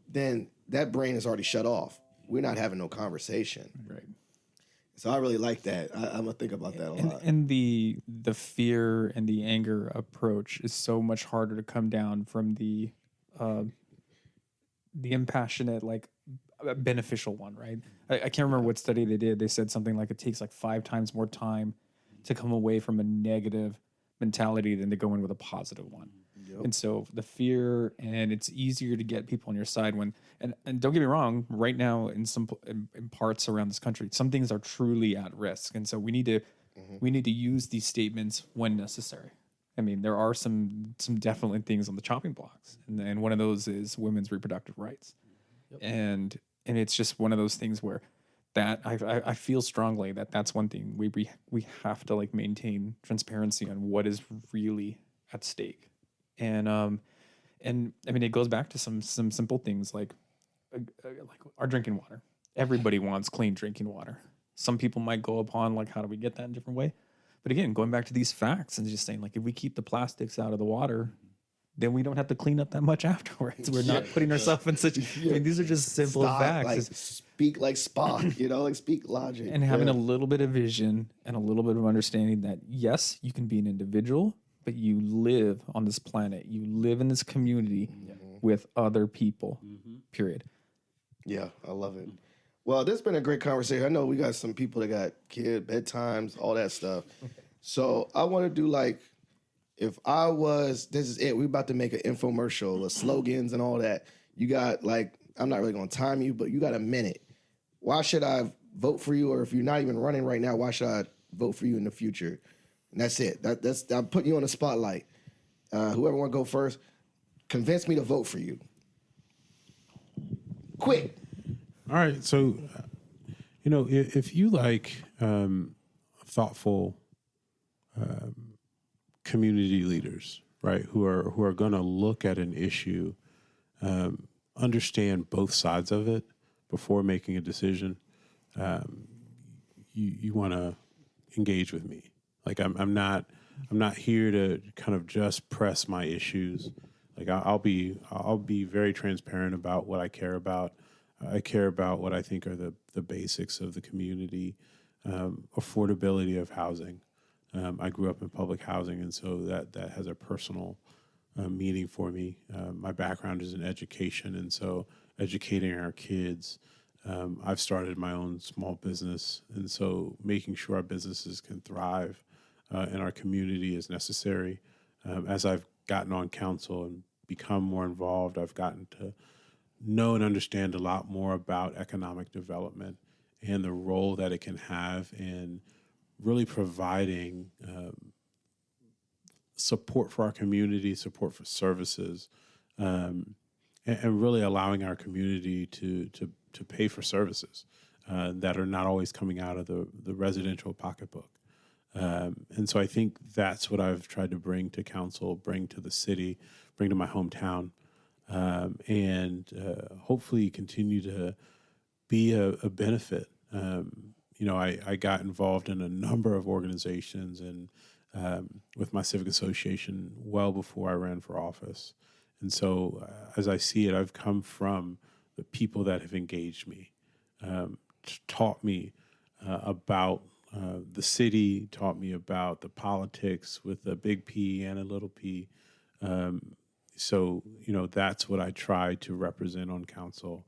then that brain is already shut off. We're not having no conversation. Right. So I really like that. I'm gonna think about that a lot. And the fear and the anger approach is so much harder to come down from the impassionate, like beneficial one, right? I can't remember what study they did. They said something like it takes like 5 times more time to come away from a negative mentality than to go in with a positive one. Yep. And so the fear, and it's easier to get people on your side when, and don't get me wrong, right now in parts around this country, some things are truly at risk. And so we need to use these statements when necessary. I mean, there are some definitely things on the chopping blocks. And one of those is women's reproductive rights. Yep. And it's just one of those things where that I feel strongly that that's one thing we have to like maintain transparency on what is really at stake. And I mean, it goes back to some simple things like our drinking water. Everybody wants clean drinking water. Some people might go upon like, how do we get that in a different way? But again, going back to these facts and just saying like, if we keep the plastics out of the water, then we don't have to clean up that much afterwards. We're not putting ourselves in such. I mean, these are just simple facts. Like, speak like Spock, like speak logic. And having a little bit of vision and a little bit of understanding that yes, you can be an individual, but you live on this planet. You live in this community with other people. Period. Yeah, I love it. Well, this has been a great conversation. I know we got some people that got kid bedtimes, all that stuff. So I want to do like, if I was, this is it. We're about to make an infomercial, the slogans and all that. You got like, I'm not really going to time you, but you got a minute. Why should I vote for you? Or if you're not even running right now, why should I vote for you in the future? And that's it. That's I'm putting you on the spotlight. Whoever want to go first, convince me to vote for you. Quick. All right. So, if you like thoughtful community leaders, right, who are going to look at an issue, understand both sides of it before making a decision, you want to engage with me. Like I'm not here to kind of just press my issues. Like I'll be very transparent about what I care about. I care about what I think are the basics of the community, affordability of housing. I grew up in public housing, and so that has a personal meaning for me. My background is in education, and so educating our kids. I've started my own small business, and so making sure our businesses can thrive in our community is necessary. As I've gotten on council and become more involved, I've gotten to know and understand a lot more about economic development and the role that it can have in really providing support for our community, support for services, and really allowing our community to pay for services that are not always coming out of the residential pocketbook. And so I think that's what I've tried to bring to council, bring to the city, bring to my hometown, and hopefully continue to be a benefit. I got involved in a number of organizations and with my civic association well before I ran for office. And so as I see it, I've come from the people that have engaged me, taught me about the city, taught me about the politics with a big P and a little p. So, that's what I try to represent on council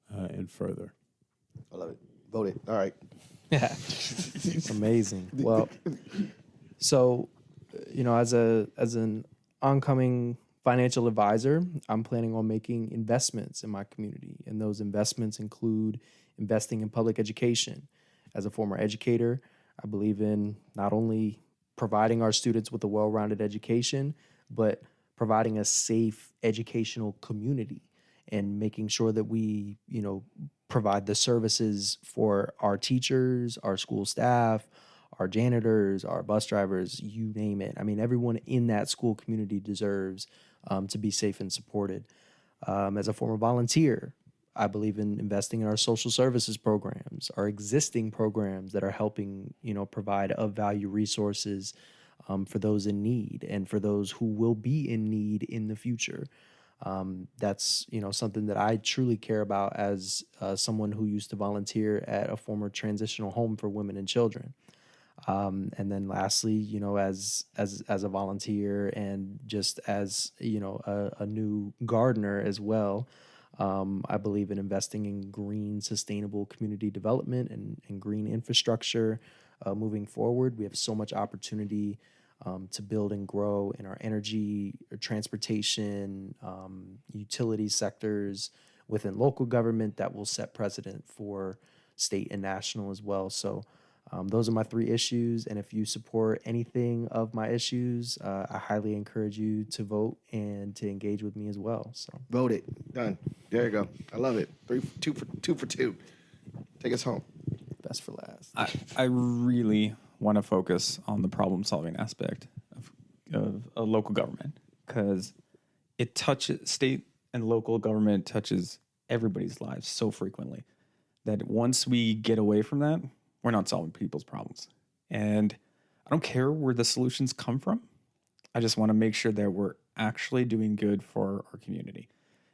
and further. I love it. Voted. All right. Yeah, amazing. Well, so as an oncoming financial advisor, I'm planning on making investments in my community, and those investments include investing in public education. As a former educator, I believe in not only providing our students with a well-rounded education, but providing a safe educational community and making sure that we, provide the services for our teachers, our school staff, our janitors, our bus drivers, you name it. I mean, everyone in that school community deserves to be safe and supported. As a former volunteer, I believe in investing in our social services programs, our existing programs that are helping, provide of value resources for those in need and for those who will be in need in the future. That's something that I truly care about as someone who used to volunteer at a former transitional home for women and children. And then lastly, as a volunteer and just as a new gardener as well, I believe in investing in green, sustainable community development and green infrastructure. Moving forward, we have so much opportunity to build and grow in our energy, transportation, utility sectors within local government that will set precedent for state and national as well. So those are my 3 issues. And if you support anything of my issues, I highly encourage you to vote and to engage with me as well. So Voted. Done. There you go. I love it. 2 for 2. Take us home. best for last. I really want to focus on the problem-solving aspect of a local government because it touches state and local government touches everybody's lives so frequently that once we get away from that, we're not solving people's problems. And I don't care where the solutions come from. I just want to make sure that we're actually doing good for our community.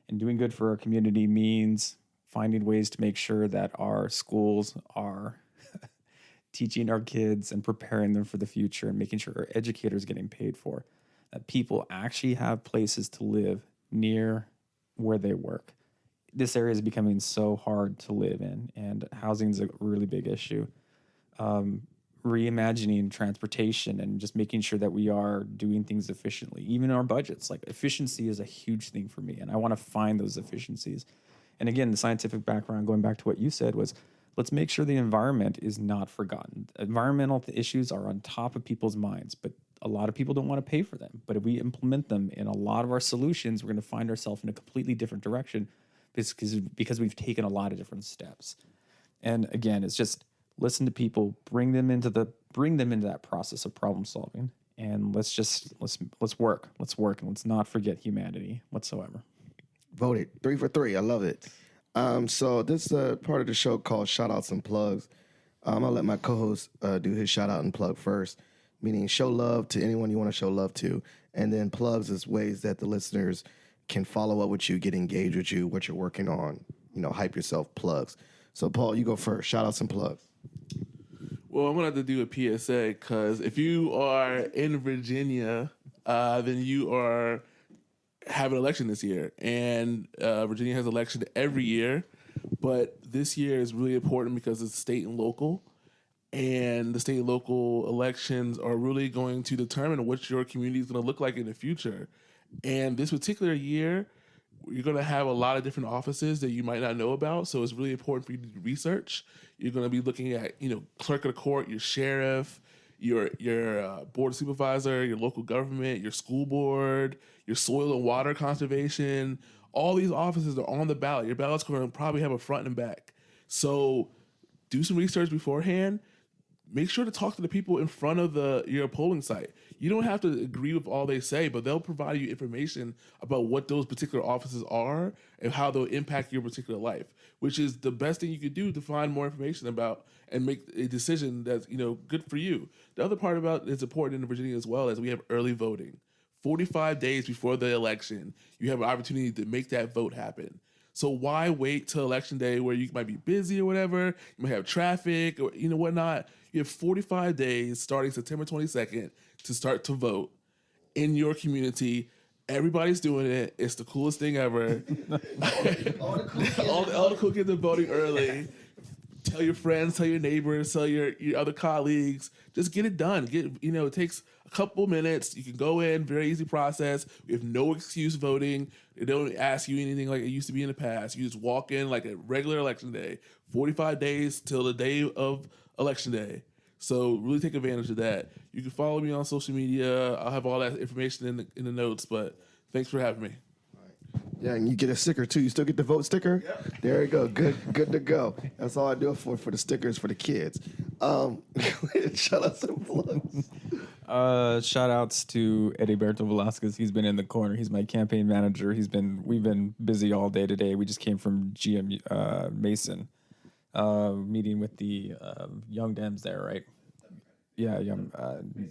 And doing good for our community means finding ways to make sure that our schools are teaching our kids and preparing them for the future and making sure our educators are getting paid for, that people actually have places to live near where they work. This area is becoming so hard to live in, and housing is a really big issue. Reimagining transportation and just making sure that we are doing things efficiently, even our budgets. Like efficiency is a huge thing for me, and I want to find those efficiencies. And again, the scientific background, going back to what you said, was let's make sure the environment is not forgotten. Environmental issues are on top of people's minds, but a lot of people don't want to pay for them. But if we implement them in a lot of our solutions, we're going to find ourselves in a completely different direction because we've taken a lot of different steps. And again, it's just listen to people, bring them into that process of problem solving, and let's work, and let's not forget humanity whatsoever. Voted 3 for 3. I love it. So this is a part of the show called Shout Outs and Plugs. I'll let my co-host do his shout out and plug first, meaning show love to anyone you want to show love to, and then plugs is ways that the listeners can follow up with you, get engaged with you, what you're working on, hype yourself, plugs. So Paul, you go first. Shout outs and plugs. Well, I'm going to have to do a PSA because if you are in Virginia, then you have an election this year. And Virginia has election every year. But this year is really important because it's state and local. And the state and local elections are really going to determine what your community is going to look like in the future. And this particular year, you're going to have a lot of different offices that you might not know about. So it's really important for you to do research. You're going to be looking at, clerk of the court, your sheriff, your board of supervisor, your local government, your school board, your soil and water conservation. All these offices are on the ballot. Your ballot's going to probably have a front and back. So do some research beforehand. make sure to talk to the people in front of your polling site. You don't have to agree with all they say, but they'll provide you information about what those particular offices are and how they'll impact your particular life, which is the best thing you could do to find more information about and make a decision that's good for you. The other part about it's important in Virginia as well is we have early voting. 45 days before the election, you have an opportunity to make that vote happen. So why wait till election day where you might be busy or whatever, you might have traffic or whatnot. You have 45 days starting September 22nd to start to vote in your community. Everybody's doing it. It's the coolest thing ever. all the cool kids are voting early. Tell your friends, tell your neighbors, tell your other colleagues. Just get it done. It takes a couple minutes. You can go in, very easy process. We have no excuse voting. They don't ask you anything like it used to be in the past. You just walk in like a regular election day. 45 days till the day of election day. So really take advantage of that. You can follow me on social media. I'll have all that information in the notes. But thanks for having me. Yeah, and you get a sticker too. You still get the vote sticker? Yep. There you go. Good to go. That's all I do it for the stickers for the kids. Shout out to the plugs. Shout outs to Ediberto Velasquez. He's been in the corner. He's my campaign manager. We've been busy all day today. We just came from GM Mason, meeting with the Young Dems there, right? Yeah.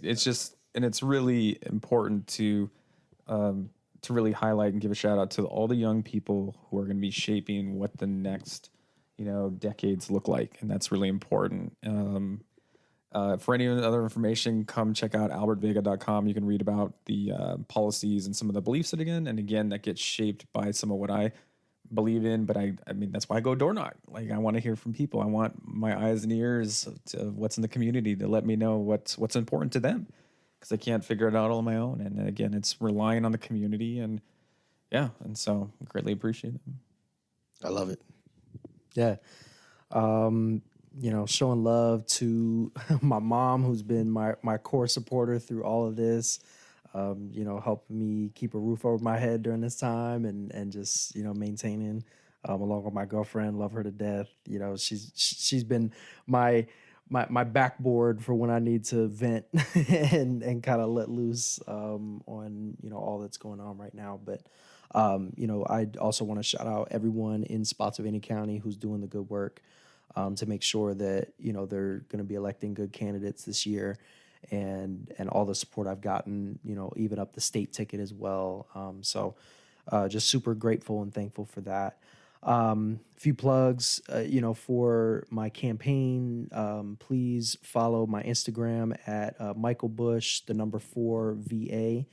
It's really important to really highlight and give a shout out to all the young people who are going to be shaping what the next, decades look like. And that's really important. For any other information, come check out albertvega.com. You can read about the policies and some of the beliefs that that get shaped by some of what I believe in. But I mean, that's why I go door knock. Like, I want to hear from people. I want my eyes and ears to what's in the community to let me know what's important to them. Because I can't figure it out all on my own. And again, it's relying on the community. And so greatly appreciate it. I love it. Yeah. Showing love to my mom, who's been my core supporter through all of this, helping me keep a roof over my head during this time and just, maintaining, along with my girlfriend, love her to death. She's been my backboard for when I need to vent and kind of let loose on all that's going on right now. But I also want to shout out everyone in Spotsylvania County who's doing the good work to make sure that they're going to be electing good candidates this year, and all the support I've gotten, even up the state ticket as well. So just super grateful and thankful for that. A few plugs, for my campaign. Please follow my Instagram at Michael Bush, the number 4 VA.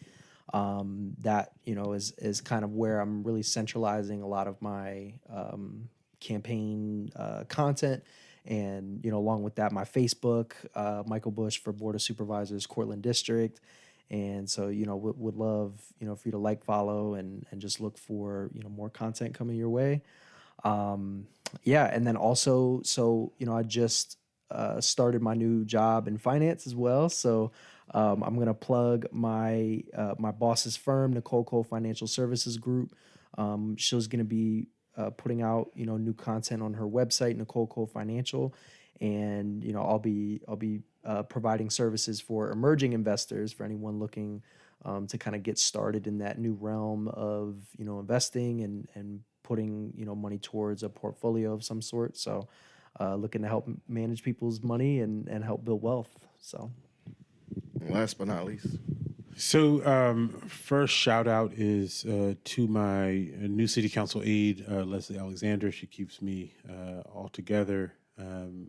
That, is kind of where I'm really centralizing a lot of my campaign content. And, along with that, my Facebook, Michael Bush for Board of Supervisors, Courtland District. And so, would love, for you to like, follow, and just look for, more content coming your way. And then also, I just started my new job in finance as well. So I'm going to plug my boss's firm, Nicole Cole Financial Services Group. She's going to be putting out, new content on her website, Nicole Cole Financial. And, I'll be providing services for emerging investors, for anyone looking to kind of get started in that new realm of, investing and putting, money towards a portfolio of some sort. So looking to help manage people's money and help build wealth. So Last but not least. So first shout out is to my new city council aide, Leslie Alexander. She keeps me all together,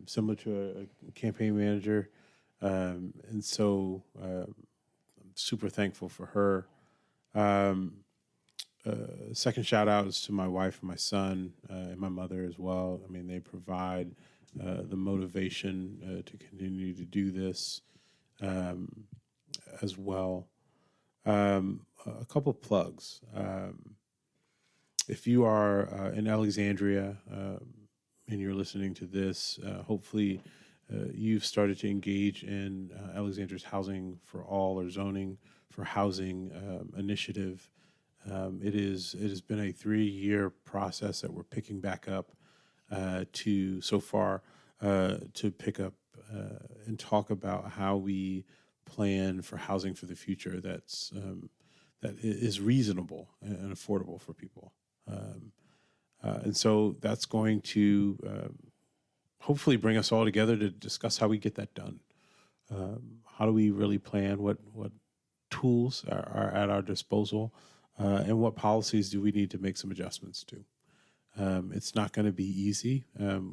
similar to a campaign manager. And so I'm super thankful for her. Second shout out is to my wife and my son and my mother as well. I mean, they provide the motivation to continue to do this as well. A couple of plugs. If you are in Alexandria and you're listening to this, hopefully you've started to engage in Alexandria's Housing for All, or Zoning for Housing initiative. It has been a 3-year process that we're picking back up to pick up and talk about how we plan for housing for the future that is reasonable and affordable for people. And so that's going to hopefully bring us all together to discuss how we get that done. How do we really plan? What tools are at our disposal? And what policies do we need to make some adjustments to? It's not going to be easy.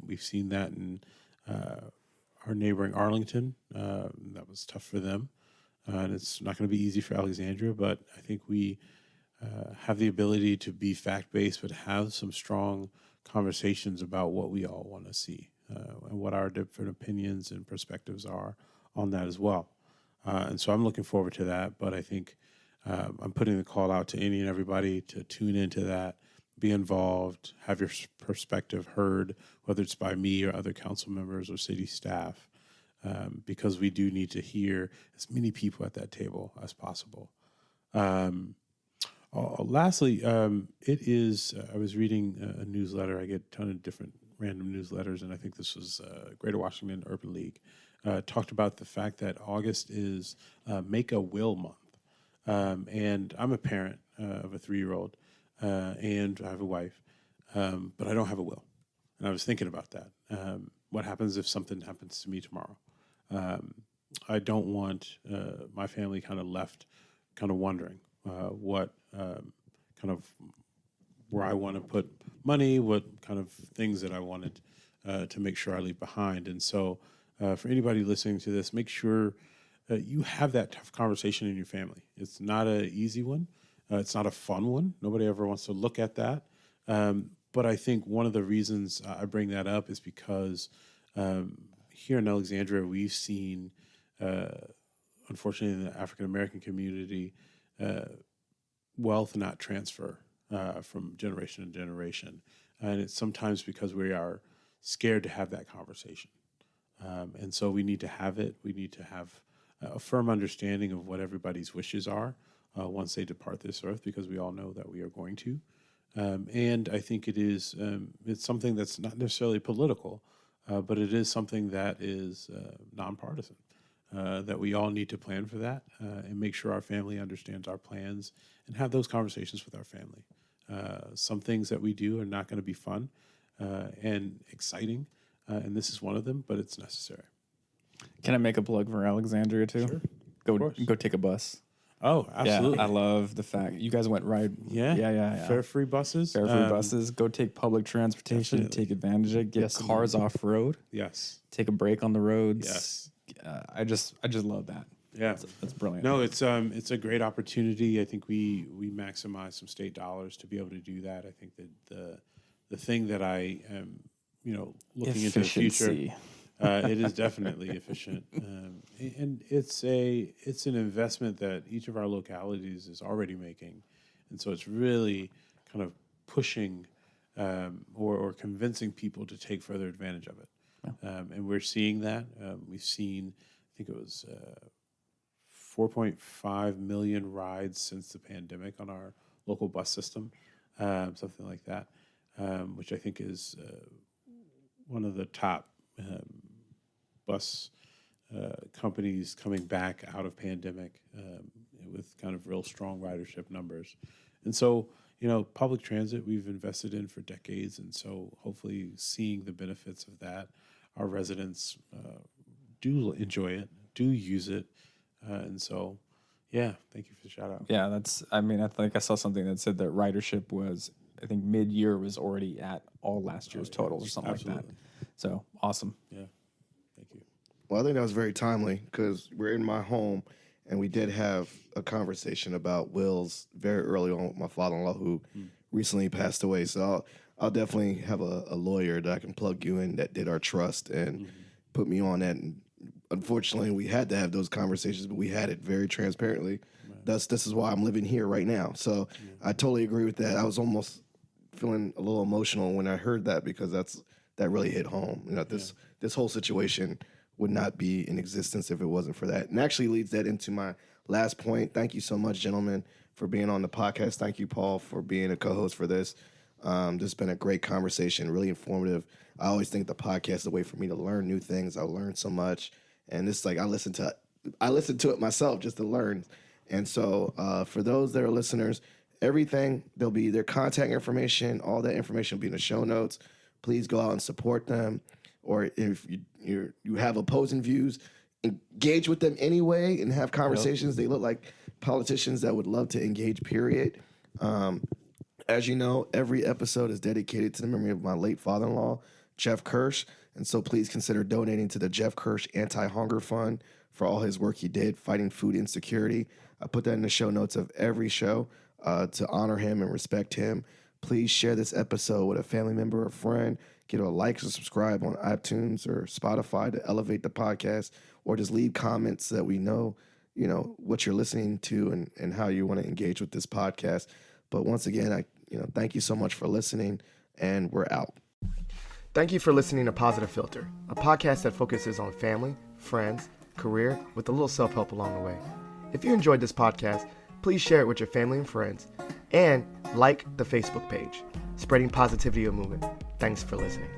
We've seen that in our neighboring Arlington. That was tough for them. And it's not going to be easy for Alexandria, but I think we have the ability to be fact-based, but have some strong conversations about what we all want to see and what our different opinions and perspectives are on that as well. And so I'm looking forward to that, but I think I'm putting the call out to any and everybody to tune into that, be involved, have your perspective heard, whether it's by me or other council members or city staff, because we do need to hear as many people at that table as possible. Lastly, it is, I was reading a newsletter. I get a ton of different random newsletters, and I think this was Greater Washington Urban League, talked about the fact that August is Make a Will Month. And I'm a parent of a 3-year-old, and I have a wife, but I don't have a will. And I was thinking about that. What happens if something happens to me tomorrow? I don't want my family kind of left kind of wondering what kind of where I want to put money, what kind of things that I wanted to make sure I leave behind. And so for anybody listening to this, make sure you have that tough conversation in your family. It's not an easy one. It's not a fun one. Nobody ever wants to look at that. But I think one of the reasons I bring that up is because here in Alexandria, we've seen, unfortunately, in the African-American community, wealth not transfer from generation to generation. And it's sometimes because we are scared to have that conversation. And so we need to have it. We need to have a firm understanding of what everybody's wishes are once they depart this earth, because we all know that we are going to. And I think it is, it's something that's not necessarily political, but it is something that is nonpartisan, that we all need to plan for that and make sure our family understands our plans and have those conversations with our family. Some things that we do are not going to be fun and exciting, and this is one of them, but it's necessary. Can I make a plug for Alexandria too? Sure. Go take a bus. Oh, absolutely. Yeah, I love the fact you guys went ride. Yeah. Fare free buses. Fare free buses. Go take public transportation. Definitely. Take advantage of it. Get Yes, cars off road. Yes. Take a break on the roads. Yes. I just love that. Yeah. That's brilliant. No, it's a great opportunity. I think we maximize some state dollars to be able to do that. I think that the thing that I am, looking into the future, it is definitely efficient, and it's an investment that each of our localities is already making, and so it's really kind of pushing or convincing people to take further advantage of it, and we're seeing that. We've seen, I think it was 4.5 million rides since the pandemic on our local bus system, something like that, which I think is one of the top bus companies coming back out of pandemic with kind of real strong ridership numbers. And so, public transit we've invested in for decades, and so hopefully seeing the benefits of that, our residents do enjoy it, do use it, and so, yeah, thank you for the shout out. Yeah, I think I saw something that said that ridership was, I think mid-year was already at all last year's totals or something like that. So awesome. Yeah, thank you. Well, I think that was very timely because we're in my home, and we did have a conversation about wills very early on with my father-in-law who recently passed away. So I'll definitely have a lawyer that I can plug you in that did our trust and put me on that. And unfortunately, we had to have those conversations, but we had it very transparently. Right. This is why I'm living here right now. So I totally agree with that. I was almost feeling a little emotional when I heard that because that really hit home. This whole situation would not be in existence if it wasn't for that. And actually leads that into my last point. Thank you so much, gentlemen, for being on the podcast. Thank you, Paul, for being a co-host for this. This has been a great conversation, really informative. I always think the podcast is a way for me to learn new things. I learned so much, and it's like I listen to it myself just to learn. And so for those that are listeners, everything, there'll be their contact information. All that information will be in the show notes. Please go out and support them. Or if you have opposing views, engage with them anyway and have conversations. They look like politicians that would love to engage, period. As you know, every episode is dedicated to the memory of my late father-in-law, Jeff Kirsch. And so please consider donating to the Jeff Kirsch Anti-Hunger Fund for all his work he did fighting food insecurity. I put that in the show notes of every show to honor him and respect him. Please share this episode with a family member or friend. Give it a like or subscribe on iTunes or Spotify to elevate the podcast, or just leave comments so that we know, what you're listening to and how you want to engage with this podcast. But once again, thank you so much for listening, and we're out. Thank you for listening to Positive Filter, a podcast that focuses on family, friends, career, with a little self-help along the way. If you enjoyed this podcast, please share it with your family and friends, and like the Facebook page, Spreading Positivity of Movement. Thanks for listening.